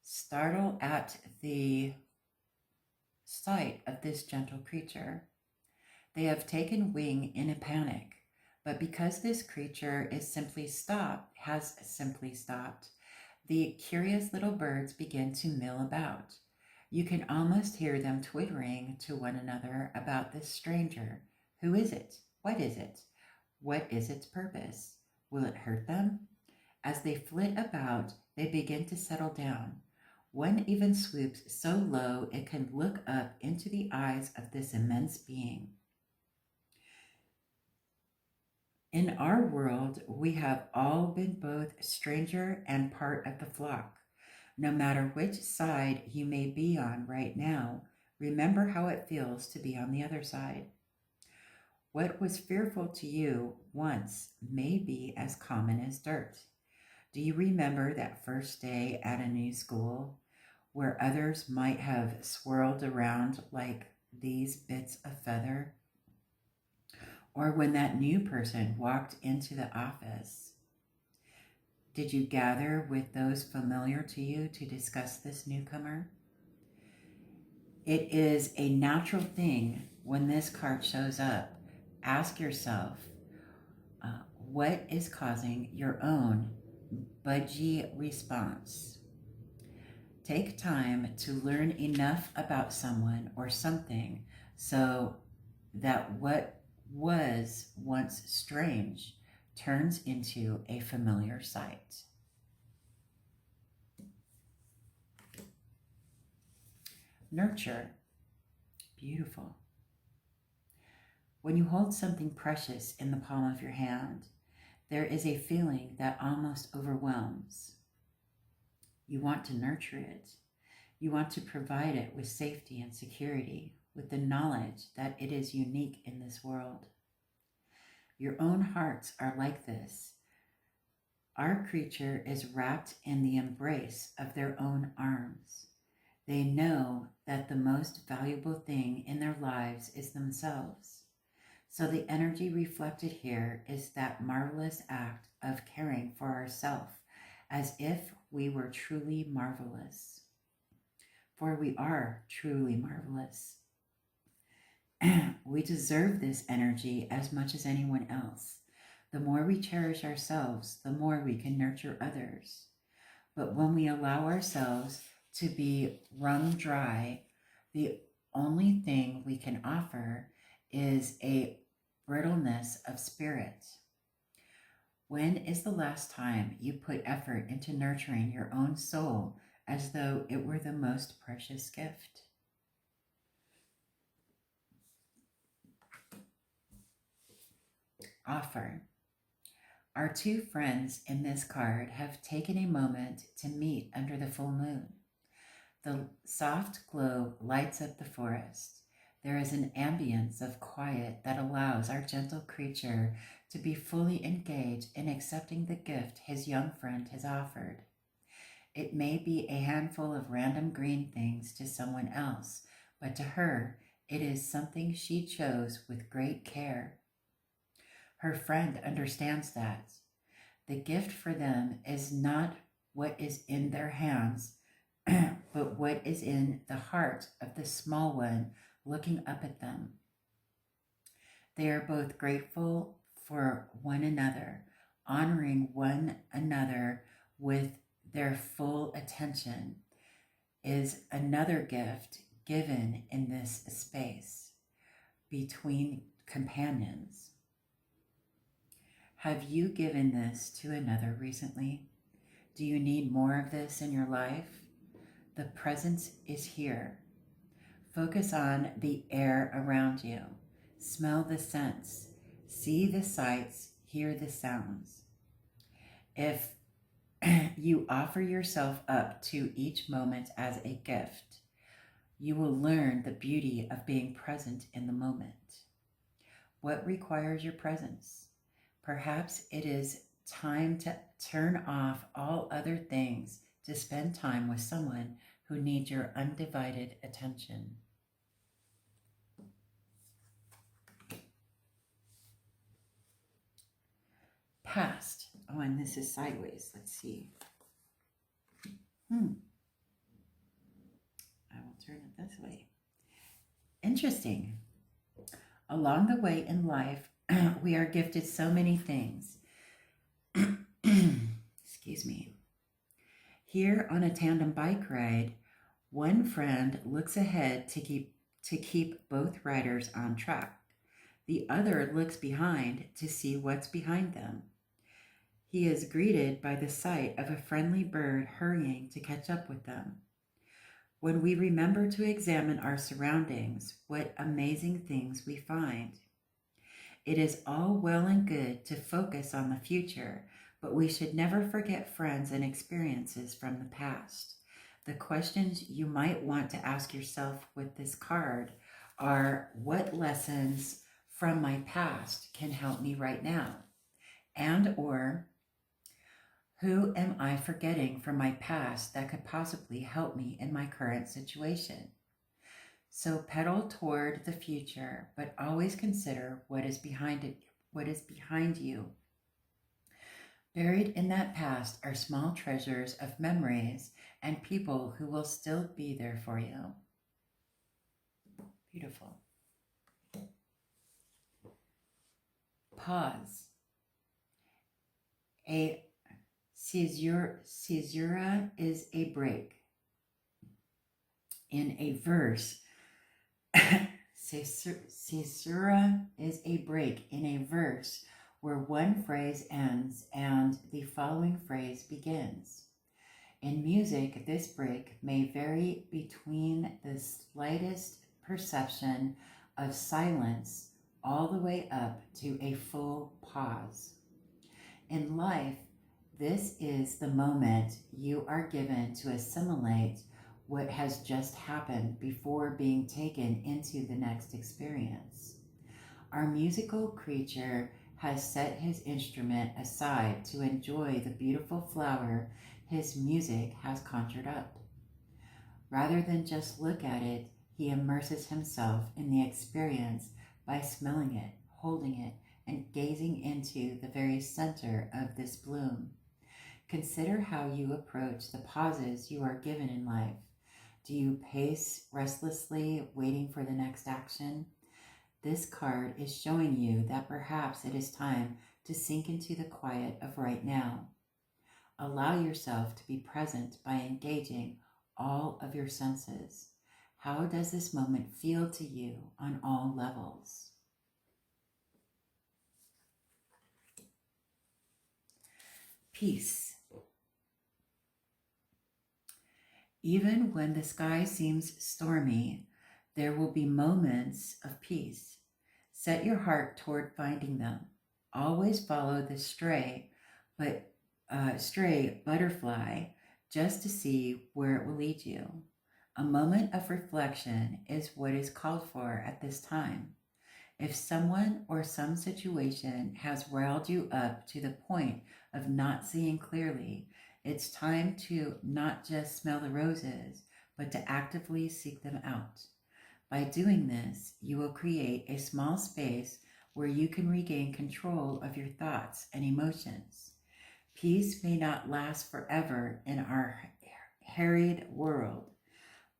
startle at the sight of this gentle creature. They have taken wing in a panic, but because this creature has simply stopped, the curious little birds begin to mill about. You can almost hear them twittering to one another about this stranger. Who is it? What is it? What is its purpose? Will it hurt them? As they flit about, they begin to settle down. One even swoops so low it can look up into the eyes of this immense being. In our world, we have all been both stranger and part of the flock. No matter which side you may be on right now, remember how it feels to be on the other side. What was fearful to you once may be as common as dirt. Do you remember that first day at a new school where others might have swirled around like these bits of feather? Or when that new person walked into the office? Did you gather with those familiar to you to discuss this newcomer? It is a natural thing when this card shows up. Ask yourself, what is causing your own budgie response? Take time to learn enough about someone or something so that what was once strange turns into a familiar sight. Nurture. Beautiful. When you hold something precious in the palm of your hand, there is a feeling that almost overwhelms. You want to nurture it. You want to provide it with safety and security, with the knowledge that it is unique in this world. Your own hearts are like this. Our creature is wrapped in the embrace of their own arms. They know that the most valuable thing in their lives is themselves. So the energy reflected here is that marvelous act of caring for ourselves as if we were truly marvelous. For we are truly marvelous. We deserve this energy as much as anyone else. The more we cherish ourselves, the more we can nurture others. But when we allow ourselves to be wrung dry, the only thing we can offer is a brittleness of spirit. When is the last time you put effort into nurturing your own soul as though it were the most precious gift? Offer. Our two friends in this card have taken a moment to meet under the full moon. The soft glow lights up the forest. There is an ambience of quiet that allows our gentle creature to be fully engaged in accepting the gift his young friend has offered. It may be a handful of random green things to someone else, but to her, it is something she chose with great care. Her friend understands that. The gift for them is not what is in their hands, but what is in the heart of the small one looking up at them. They are both grateful for one another, honoring one another with their full attention is another gift given in this space between companions. Have you given this to another recently? Do you need more of this in your life? The presence is here. Focus on the air around you. Smell the scents. See the sights. Hear the sounds. If you offer yourself up to each moment as a gift, you will learn the beauty of being present in the moment. What requires your presence? Perhaps it is time to turn off all other things to spend time with someone who needs your undivided attention. Past. Oh, and this is sideways. Let's see. I will turn it this way. Interesting. Along the way in life, we are gifted so many things. Excuse me. Here on a tandem bike ride, one friend looks ahead to keep both riders on track. The other looks behind to see what's behind them. He is greeted by the sight of a friendly bird hurrying to catch up with them. When we remember to examine our surroundings, what amazing things we find. It is all well and good to focus on the future, but we should never forget friends and experiences from the past. The questions you might want to ask yourself with this card are, what lessons from my past can help me right now? And or, who am I forgetting from my past that could possibly help me in my current situation? So pedal toward the future, but always consider what is behind it, what is behind you. Buried in that past are small treasures of memories and people who will still be there for you. Beautiful. Pause. A caesura is a break. In a verse, caesura is a break in a verse where one phrase ends and the following phrase begins. In music, this break may vary between the slightest perception of silence all the way up to a full pause. In life, this is the moment you are given to assimilate what has just happened before being taken into the next experience. Our musical creature has set his instrument aside to enjoy the beautiful flower his music has conjured up. Rather than just look at it, he immerses himself in the experience by smelling it, holding it, and gazing into the very center of this bloom. Consider how you approach the pauses you are given in life. Do you pace restlessly, waiting for the next action? This card is showing you that perhaps it is time to sink into the quiet of right now. Allow yourself to be present by engaging all of your senses. How does this moment feel to you on all levels? Peace. Even when the sky seems stormy, there will be moments of peace. Set your heart toward finding them. Always follow the stray butterfly just to see where it will lead you. A moment of reflection is what is called for at this time. If someone or some situation has riled you up to the point of not seeing clearly, it's time to not just smell the roses, but to actively seek them out. By doing this, you will create a small space where you can regain control of your thoughts and emotions. Peace may not last forever in our harried world,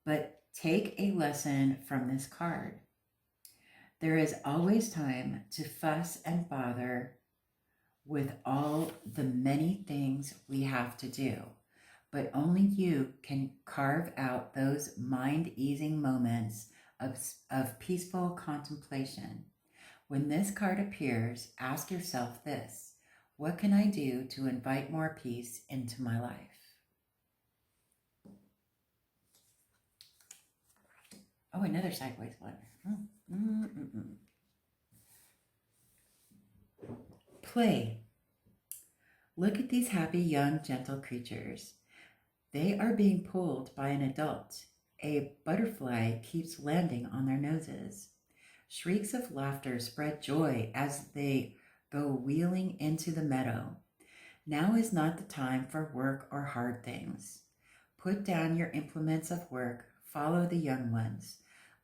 but take a lesson from this card. There is always time to fuss and bother with all the many things we have to do, but only you can carve out those mind-easing moments of peaceful contemplation. When this card appears, ask yourself this: what can I do to invite more peace into my life? Oh, another sideways one. Play. Look at these happy, young, gentle creatures. They are being pulled by an adult. A butterfly keeps landing on their noses. Shrieks of laughter spread joy as they go wheeling into the meadow. Now is not the time for work or hard things. Put down your implements of work. Follow the young ones.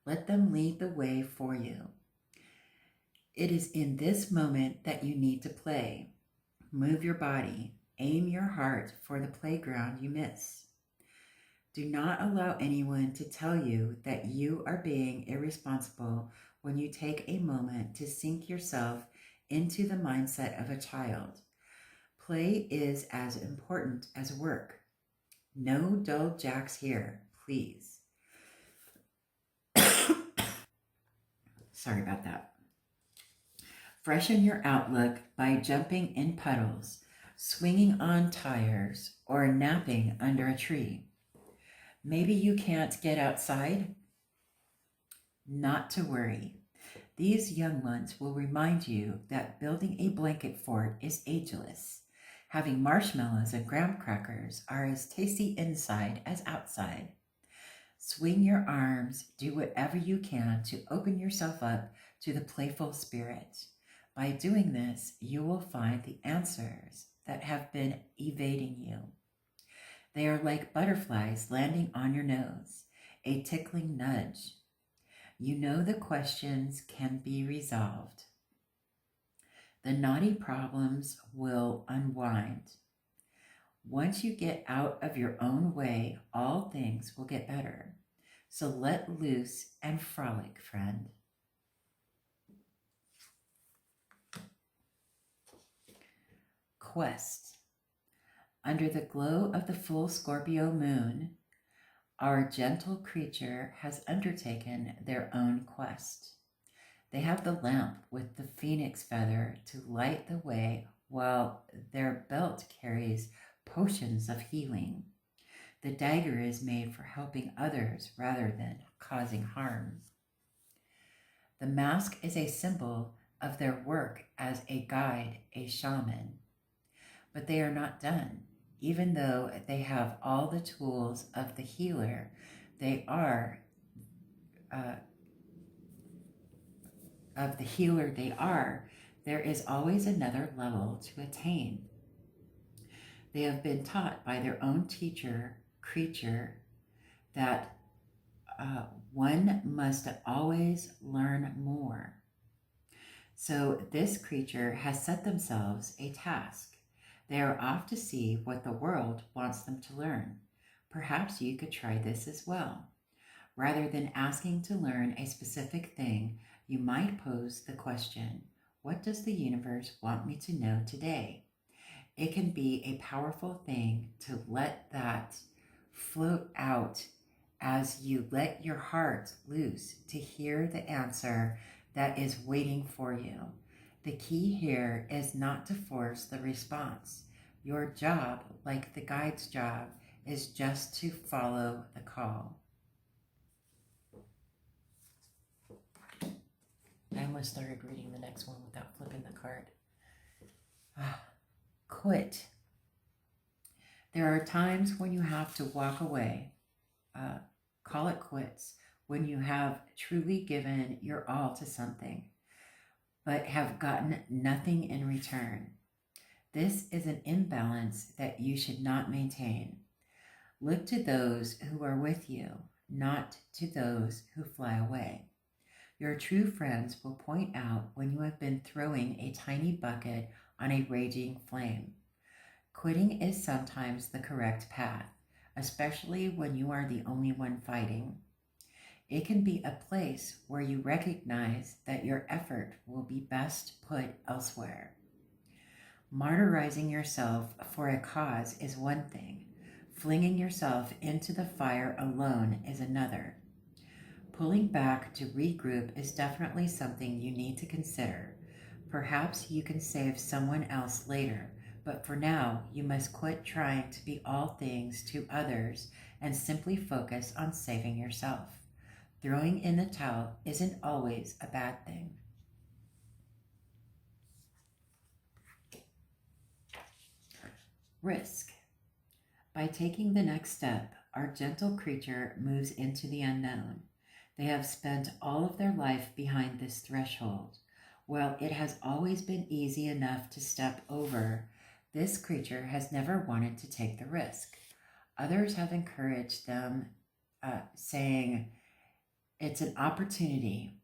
Let them lead the way for you. It is in this moment that you need to play. Move your body. Aim your heart for the playground you miss. Do not allow anyone to tell you that you are being irresponsible when you take a moment to sink yourself into the mindset of a child. Play is as important as work. No dull jacks here, please. Sorry about that. Freshen your outlook by jumping in puddles, swinging on tires, or napping under a tree. Maybe you can't get outside? Not to worry. These young ones will remind you that building a blanket fort is ageless. Having marshmallows and graham crackers are as tasty inside as outside. Swing your arms, do whatever you can to open yourself up to the playful spirit. By doing this, you will find the answers that have been evading you. They are like butterflies landing on your nose, a tickling nudge. You know the questions can be resolved. The knotty problems will unwind. Once you get out of your own way, all things will get better. So let loose and frolic, friend. Quest. Under the glow of the full Scorpio moon, our gentle creature has undertaken their own quest. They have the lamp with the phoenix feather to light the way, while their belt carries potions of healing. The dagger is made for helping others rather than causing harm. The mask is a symbol of their work as a guide, a shaman. But they are not done. Even though they have all the tools of the healer, there is always another level to attain. They have been taught by their own creature, that one must always learn more. So this creature has set themselves a task. They are off to see what the world wants them to learn. Perhaps you could try this as well. Rather than asking to learn a specific thing, you might pose the question, what does the universe want me to know today? It can be a powerful thing to let that float out as you let your heart loose to hear the answer that is waiting for you. The key here is not to force the response. Your job, like the guide's job, is just to follow the call. I almost started reading the next one without flipping the card. Quit. There are times when you have to walk away, call it quits, when you have truly given your all to something, but have gotten nothing in return. This is an imbalance that you should not maintain. Look to those who are with you, not to those who fly away. Your true friends will point out when you have been throwing a tiny bucket on a raging flame. Quitting is sometimes the correct path, especially when you are the only one fighting. It can be a place where you recognize that your effort will be best put elsewhere. Martyrizing yourself for a cause is one thing. Flinging yourself into the fire alone is another. Pulling back to regroup is definitely something you need to consider. Perhaps you can save someone else later, but for now, you must quit trying to be all things to others and simply focus on saving yourself. Throwing in the towel isn't always a bad thing. Risk. By taking the next step, our gentle creature moves into the unknown. They have spent all of their life behind this threshold. While it has always been easy enough to step over, this creature has never wanted to take the risk. Others have encouraged them, saying, it's an opportunity.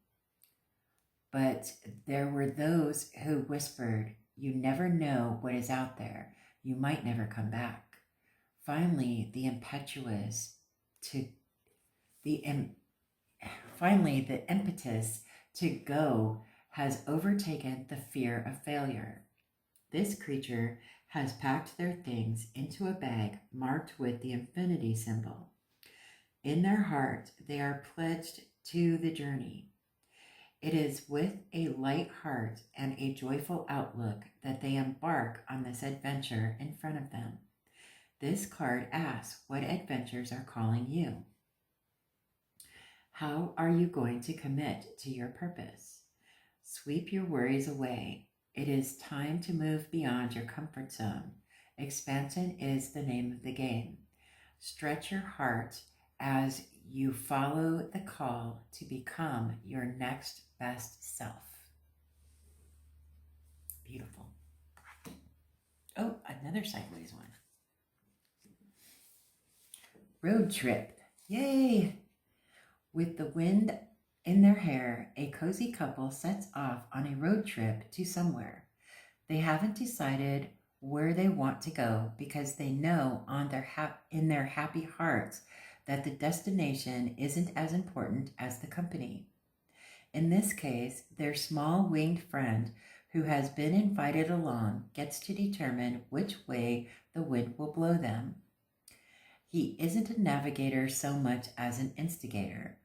But there were those who whispered, you never know what is out there. You might never come back. Finally, the impetus to go has overtaken the fear of failure. This creature has packed their things into a bag marked with the infinity symbol. In their heart, they are pledged to the journey. It is with a light heart and a joyful outlook that they embark on this adventure in front of them. This card asks what adventures are calling you. How are you going to commit to your purpose? Sweep your worries away. It is time to move beyond your comfort zone. Expansion is the name of the game. Stretch your heart as you follow the call to become your next best self. Beautiful. Oh, another sideways one. Road trip. Yay! With the wind in their hair, a cozy couple sets off on a road trip to somewhere. They haven't decided where they want to go because they know in their happy hearts that the destination isn't as important as the company. In this case, their small winged friend who has been invited along gets to determine which way the wind will blow them. He isn't a navigator so much as an instigator.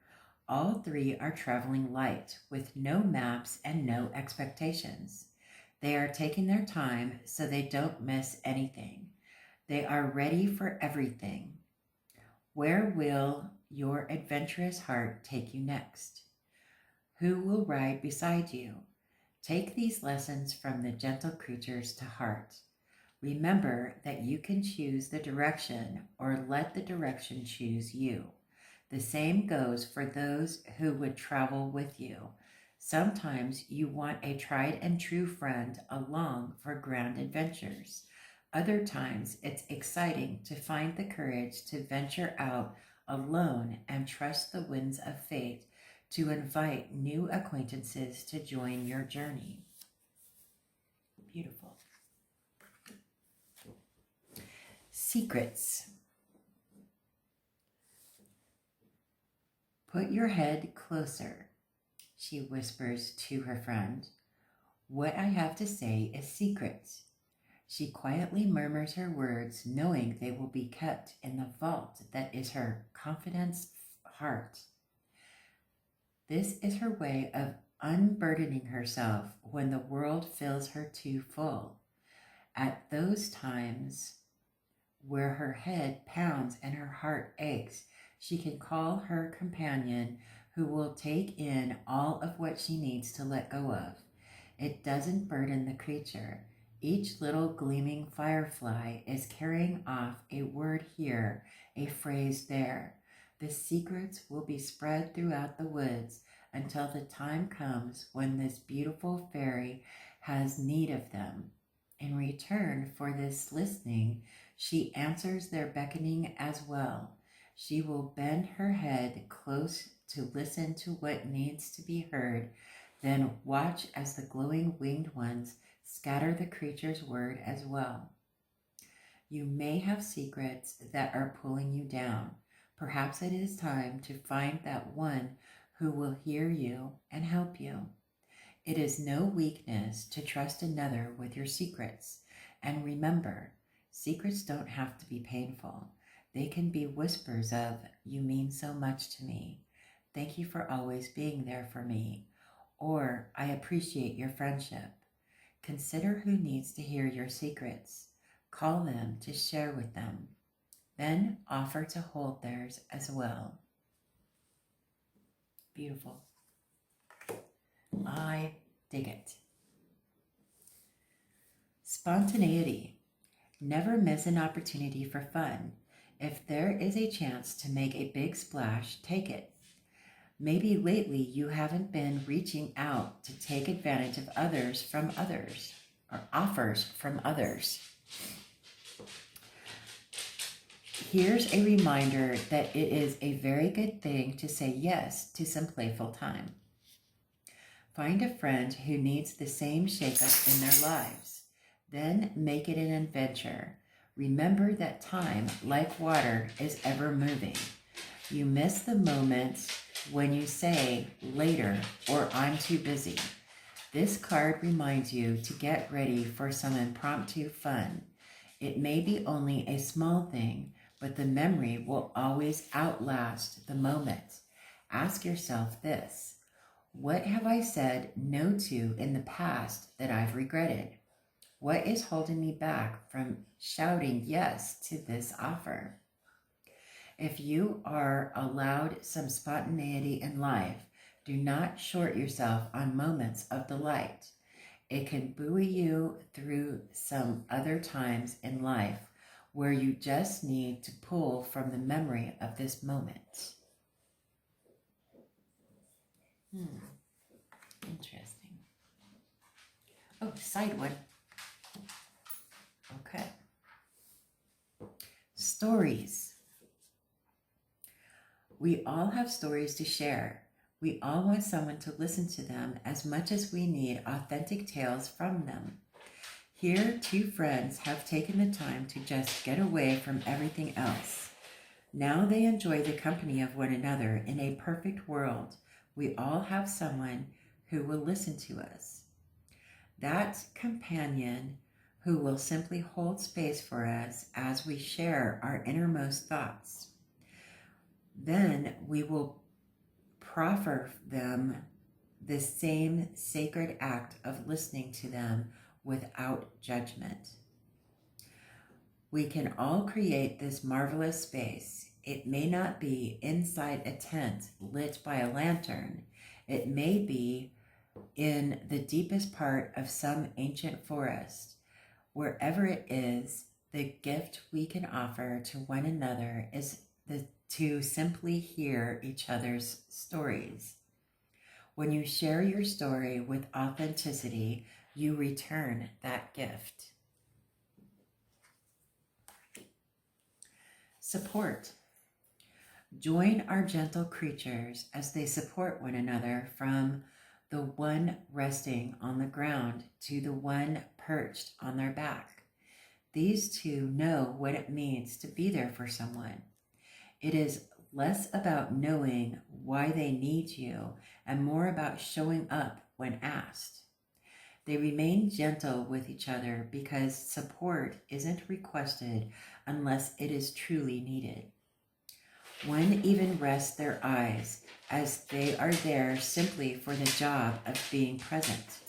All three are traveling light with no maps and no expectations. They are taking their time so they don't miss anything. They are ready for everything. Where will your adventurous heart take you next? Who will ride beside you? Take these lessons from the gentle creatures to heart. Remember that you can choose the direction or let the direction choose you. The same goes for those who would travel with you. Sometimes you want a tried and true friend along for grand adventures. Other times it's exciting to find the courage to venture out alone and trust the winds of fate to invite new acquaintances to join your journey. Beautiful. Secrets. Put your head closer, she whispers to her friend. What I have to say is secrets. She quietly murmurs her words, knowing they will be kept in the vault that is her confidence heart. This is her way of unburdening herself when the world fills her too full. At those times where her head pounds and her heart aches, she can call her companion who will take in all of what she needs to let go of. It doesn't burden the creature. Each little gleaming firefly is carrying off a word here, a phrase there. The secrets will be spread throughout the woods until the time comes when this beautiful fairy has need of them. In return for this listening, she answers their beckoning as well. She will bend her head close to listen to what needs to be heard, then watch as the glowing winged ones scatter the creature's word as well. You may have secrets that are pulling you down. Perhaps it is time to find that one who will hear you and help you. It is no weakness to trust another with your secrets. And remember, secrets don't have to be painful. They can be whispers of, "You mean so much to me. Thank you for always being there for me." Or, "I appreciate your friendship." Consider who needs to hear your secrets. Call them to share with them. Then offer to hold theirs as well. Beautiful. I dig it. Spontaneity. Never miss an opportunity for fun. If there is a chance to make a big splash, take it. Maybe lately you haven't been reaching out to take advantage of offers from others. Here's a reminder that it is a very good thing to say yes to some playful time. Find a friend who needs the same shakeup in their lives. Then make it an adventure. Remember that time, like water, is ever moving. You miss the moments when you say later or I'm too busy. This card reminds you to get ready for some impromptu fun. It may be only a small thing, but the memory will always outlast the moment. Ask yourself this: what have I said no to in the past that I've regretted? What is holding me back from shouting yes to this offer? If you are allowed some spontaneity in life, do not short yourself on moments of delight. It can buoy you through some other times in life where you just need to pull from the memory of this moment. Interesting. Oh, side one. Okay. Stories. We all have stories to share. We all want someone to listen to them as much as we need authentic tales from them. Here, two friends have taken the time to just get away from everything else. Now they enjoy the company of one another in a perfect world. We all have someone who will listen to us. That companion who will simply hold space for us as we share our innermost thoughts. Then we will proffer them the same sacred act of listening to them without judgment. We can all create this marvelous space. It may not be inside a tent lit by a lantern. It may be in the deepest part of some ancient forest. Wherever it is, the gift we can offer to one another is to simply hear each other's stories. When you share your story with authenticity, you return that gift. Support. Join our gentle creatures as they support one another, from the one resting on the ground to the one perched on their back. These two know what it means to be there for someone. It is less about knowing why they need you and more about showing up when asked. They remain gentle with each other because support isn't requested unless it is truly needed. One even rests their eyes as they are there simply for the job of being present.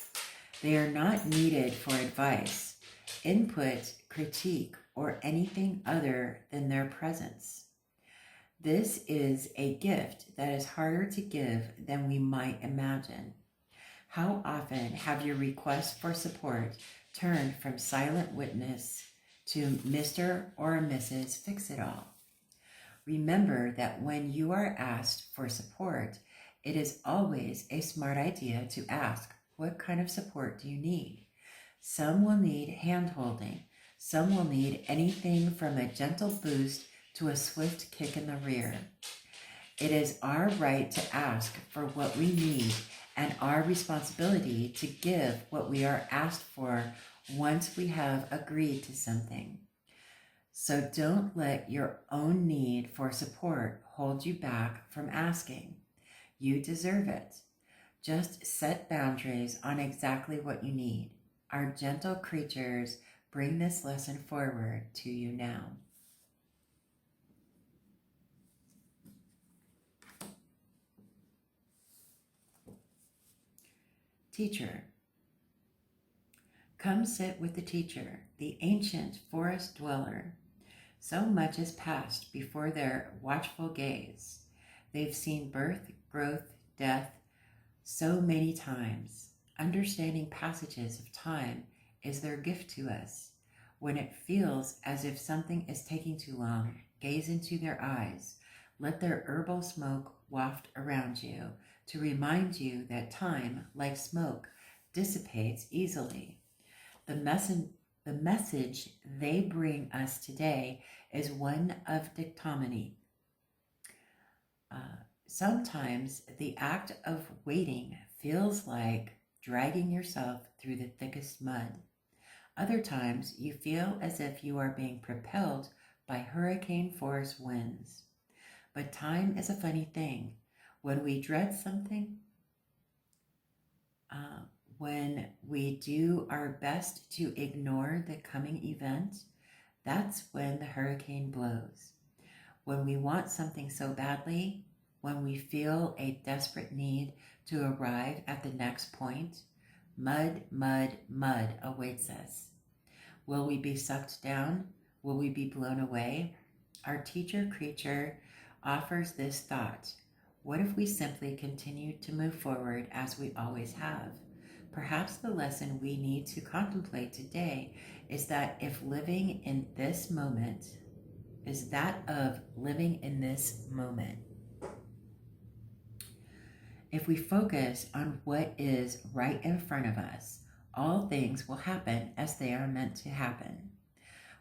They are not needed for advice, input, critique, or anything other than their presence. This is a gift that is harder to give than we might imagine. How often have your requests for support Turn from silent witness to Mr. or Mrs. Fix-It-All. Remember that when you are asked for support, it is always a smart idea to ask, what kind of support do you need? Some will need hand-holding. Some will need anything from a gentle boost to a swift kick in the rear. It is our right to ask for what we need and our responsibility to give what we are asked for once we have agreed to something. So don't let your own need for support hold you back from asking. You deserve it. Just set boundaries on exactly what you need. Our gentle creatures bring this lesson forward to you now. Teacher. Come sit with the teacher, the ancient forest dweller. So much has passed before their watchful gaze. They've seen birth, growth, death so many times. Understanding passages of time is their gift to us. When it feels as if something is taking too long, gaze into their eyes. Let their herbal smoke waft around you to remind you that time, like smoke, dissipates easily. The message they bring us today is one of dichotomy. Sometimes the act of waiting feels like dragging yourself through the thickest mud. Other times you feel as if you are being propelled by hurricane-force winds. But time is a funny thing. When we dread something, when we do our best to ignore the coming event, that's when the hurricane blows. When we want something so badly, when we feel a desperate need to arrive at the next point, mud, mud, mud awaits us. Will we be sucked down? Will we be blown away? Our teacher creature offers this thought. What if we simply continue to move forward as we always have? Perhaps the lesson we need to contemplate today is that if living in this moment is that of living in this moment. If we focus on what is right in front of us, all things will happen as they are meant to happen.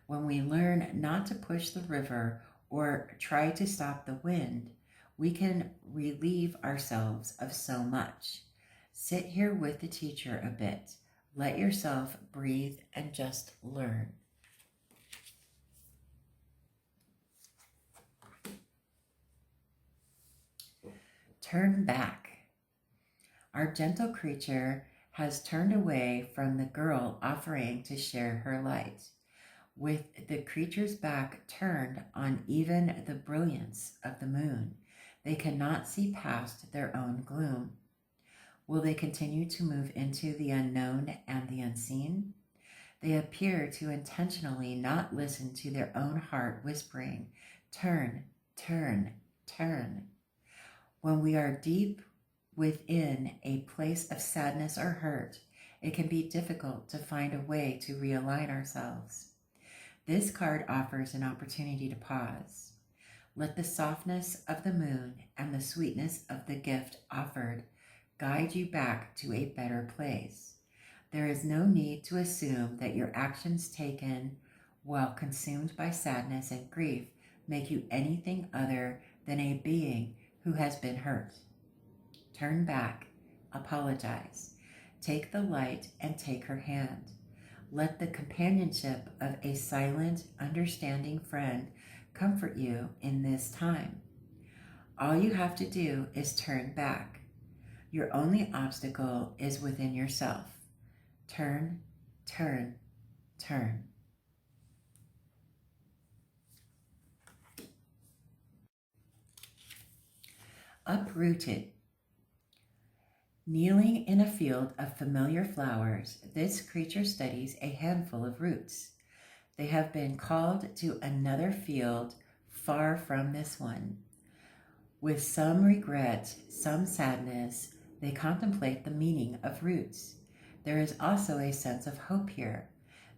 When we learn not to push the river or try to stop the wind, we can relieve ourselves of so much. Sit here with the teacher a bit. Let yourself breathe and just learn. Turn back. Our gentle creature has turned away from the girl offering to share her light. With the creature's back turned on even the brilliance of the moon, they cannot see past their own gloom. Will they continue to move into the unknown and the unseen? They appear to intentionally not listen to their own heart whispering, turn, turn, turn. When we are deep within a place of sadness or hurt, it can be difficult to find a way to realign ourselves. This card offers an opportunity to pause. Let the softness of the moon and the sweetness of the gift offered guide you back to a better place. There is no need to assume that your actions taken while consumed by sadness and grief make you anything other than a being who has been hurt. Turn back, apologize, take the light and take her hand. Let the companionship of a silent, understanding friend comfort you in this time. All you have to do is turn back. Your only obstacle is within yourself. Turn, turn, turn. Uprooted. Kneeling in a field of familiar flowers, this creature studies a handful of roots. They have been called to another field far from this one. With some regret, some sadness, they contemplate the meaning of roots. There is also a sense of hope here.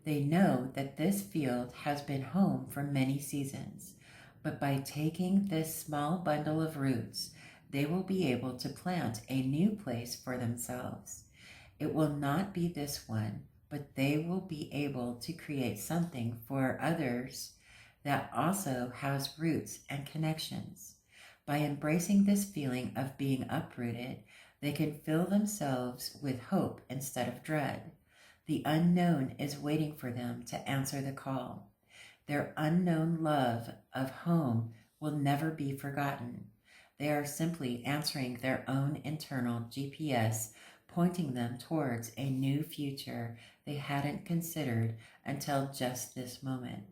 They know that this field has been home for many seasons, but by taking this small bundle of roots, they will be able to plant a new place for themselves. It will not be this one, but they will be able to create something for others that also has roots and connections. By embracing this feeling of being uprooted, they can fill themselves with hope instead of dread. The unknown is waiting for them to answer the call. Their unknown love of home will never be forgotten. They are simply answering their own internal GPS, pointing them towards a new future they hadn't considered until just this moment.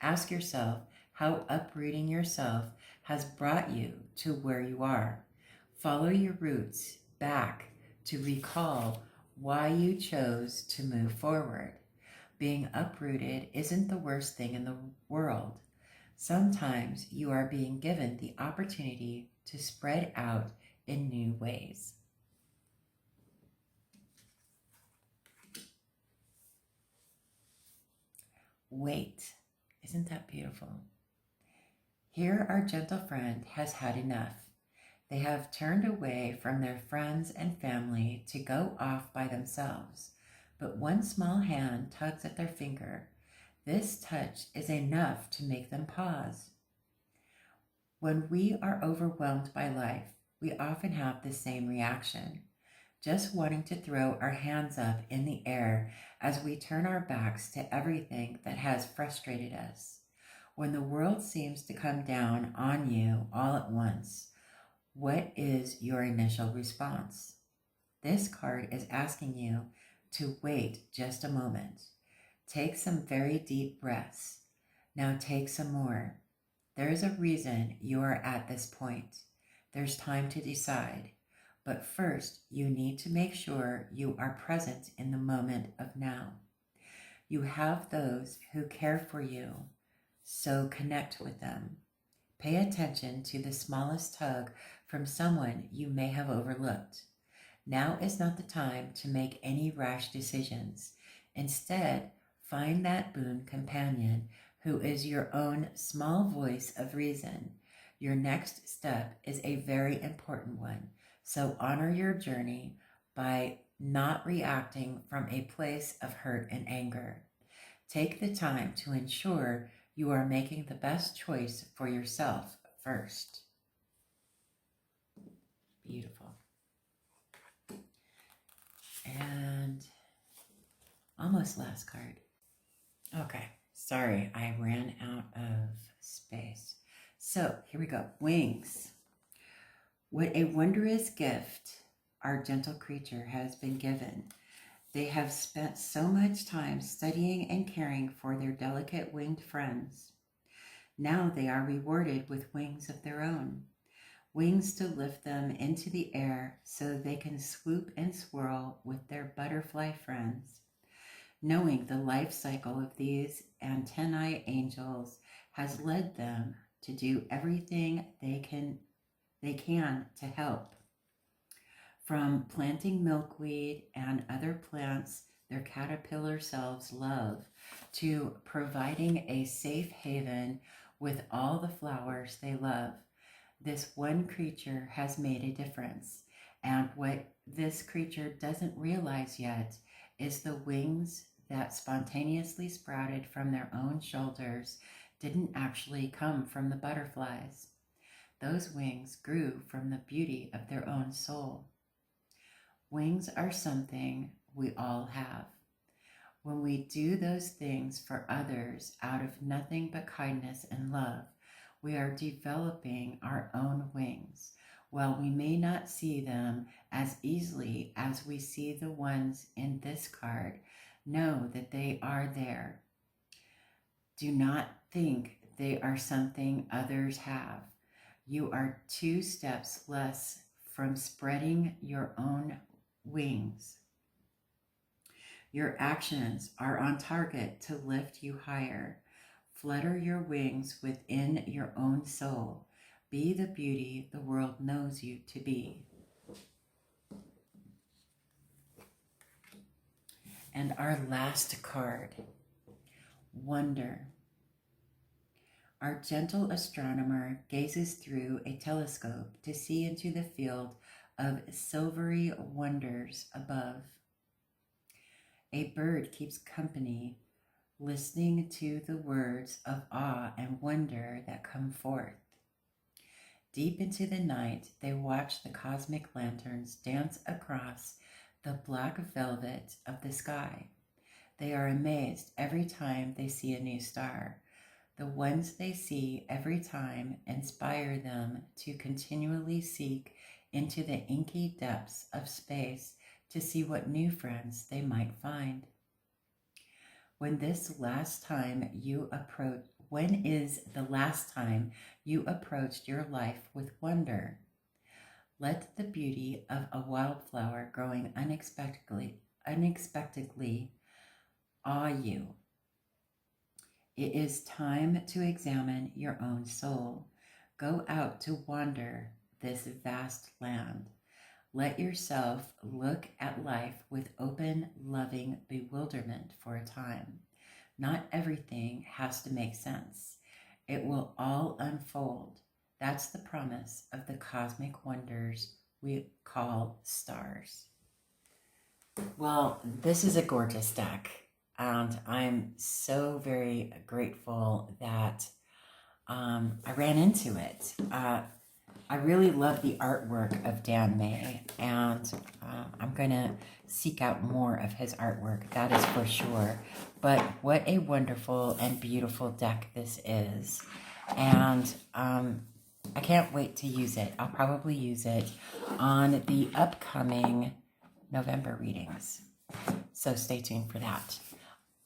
Ask yourself how uprooting yourself has brought you to where you are. Follow your roots back to recall why you chose to move forward. Being uprooted isn't the worst thing in the world. Sometimes you are being given the opportunity to spread out in new ways. Wait, isn't that beautiful? Here our gentle friend has had enough. They have turned away from their friends and family to go off by themselves, but one small hand tugs at their finger. This touch is enough to make them pause. When we are overwhelmed by life, we often have the same reaction, just wanting to throw our hands up in the air as we turn our backs to everything that has frustrated us. When the world seems to come down on you all at once, what is your initial response? This card is asking you to wait just a moment. Take some very deep breaths. Now take some more. There is a reason you are at this point. There's time to decide. But first, you need to make sure you are present in the moment of now. You have those who care for you, so connect with them. Pay attention to the smallest tug from someone you may have overlooked. Now is not the time to make any rash decisions. Instead, find that boon companion who is your own small voice of reason. Your next step is a very important one, so honor your journey by not reacting from a place of hurt and anger. Take the time to ensure you are making the best choice for yourself first. Beautiful. And almost last card. Okay, sorry, I ran out of space. So here we go. Wings. What a wondrous gift our gentle creature has been given. They have spent so much time studying and caring for their delicate winged friends. Now they are rewarded with wings of their own. Wings to lift them into the air so they can swoop and swirl with their butterfly friends. Knowing the life cycle of these antennae angels has led them to do everything they can to help. From planting milkweed and other plants their caterpillar selves love, to providing a safe haven with all the flowers they love. This one creature has made a difference, and what this creature doesn't realize yet is the wings that spontaneously sprouted from their own shoulders didn't actually come from the butterflies. Those wings grew from the beauty of their own soul. Wings are something we all have. When we do those things for others out of nothing but kindness and love, we are developing our own wings. While we may not see them as easily as we see the ones in this card, know that they are there. Do not think they are something others have. You are 2 steps less from spreading your own wings. Your actions are on target to lift you higher. Flutter your wings within your own soul. Be the beauty the world knows you to be. And our last card, Wonder. Our gentle astronomer gazes through a telescope to see into the field of silvery wonders above. A bird keeps company, listening to the words of awe and wonder that come forth. Deep into the night, they watch the cosmic lanterns dance across the black velvet of the sky. They are amazed every time they see a new star. The ones they see every time inspire them to continually seek into the inky depths of space to see what new friends they might find. When is the last time you approached your life with wonder? Let the beauty of a wildflower growing unexpectedly awe you. It is time to examine your own soul. Go out to wander this vast land. Let yourself look at life with open, loving bewilderment for a time. Not everything has to make sense. It will all unfold. That's the promise of the cosmic wonders we call stars. Well, this is a gorgeous deck, and I'm so very grateful that I ran into it. I really love the artwork of Dan May, and I'm going to seek out more of his artwork, that is for sure. But what a wonderful and beautiful deck this is. And I can't wait to use it. I'll probably use it on the upcoming November readings. So stay tuned for that.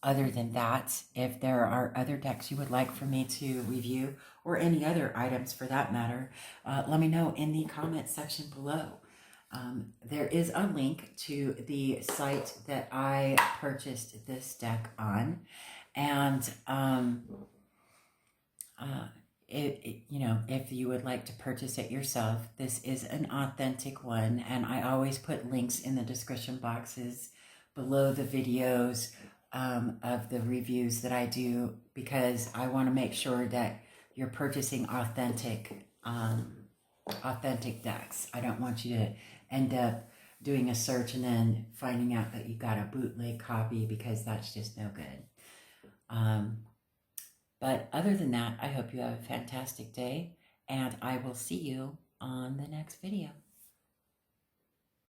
Other than that, if there are other decks you would like for me to review, or any other items for that matter, let me know in the comment section below. There is a link to the site that I purchased this deck on, and if you would like to purchase it yourself, this is an authentic one, and I always put links in the description boxes below the videos of the reviews that I do, because I want to make sure that you're purchasing authentic decks. I don't want you to end up doing a search and then finding out that you got a bootleg copy, because that's just no good. But other than that, I hope you have a fantastic day, and I will see you on the next video.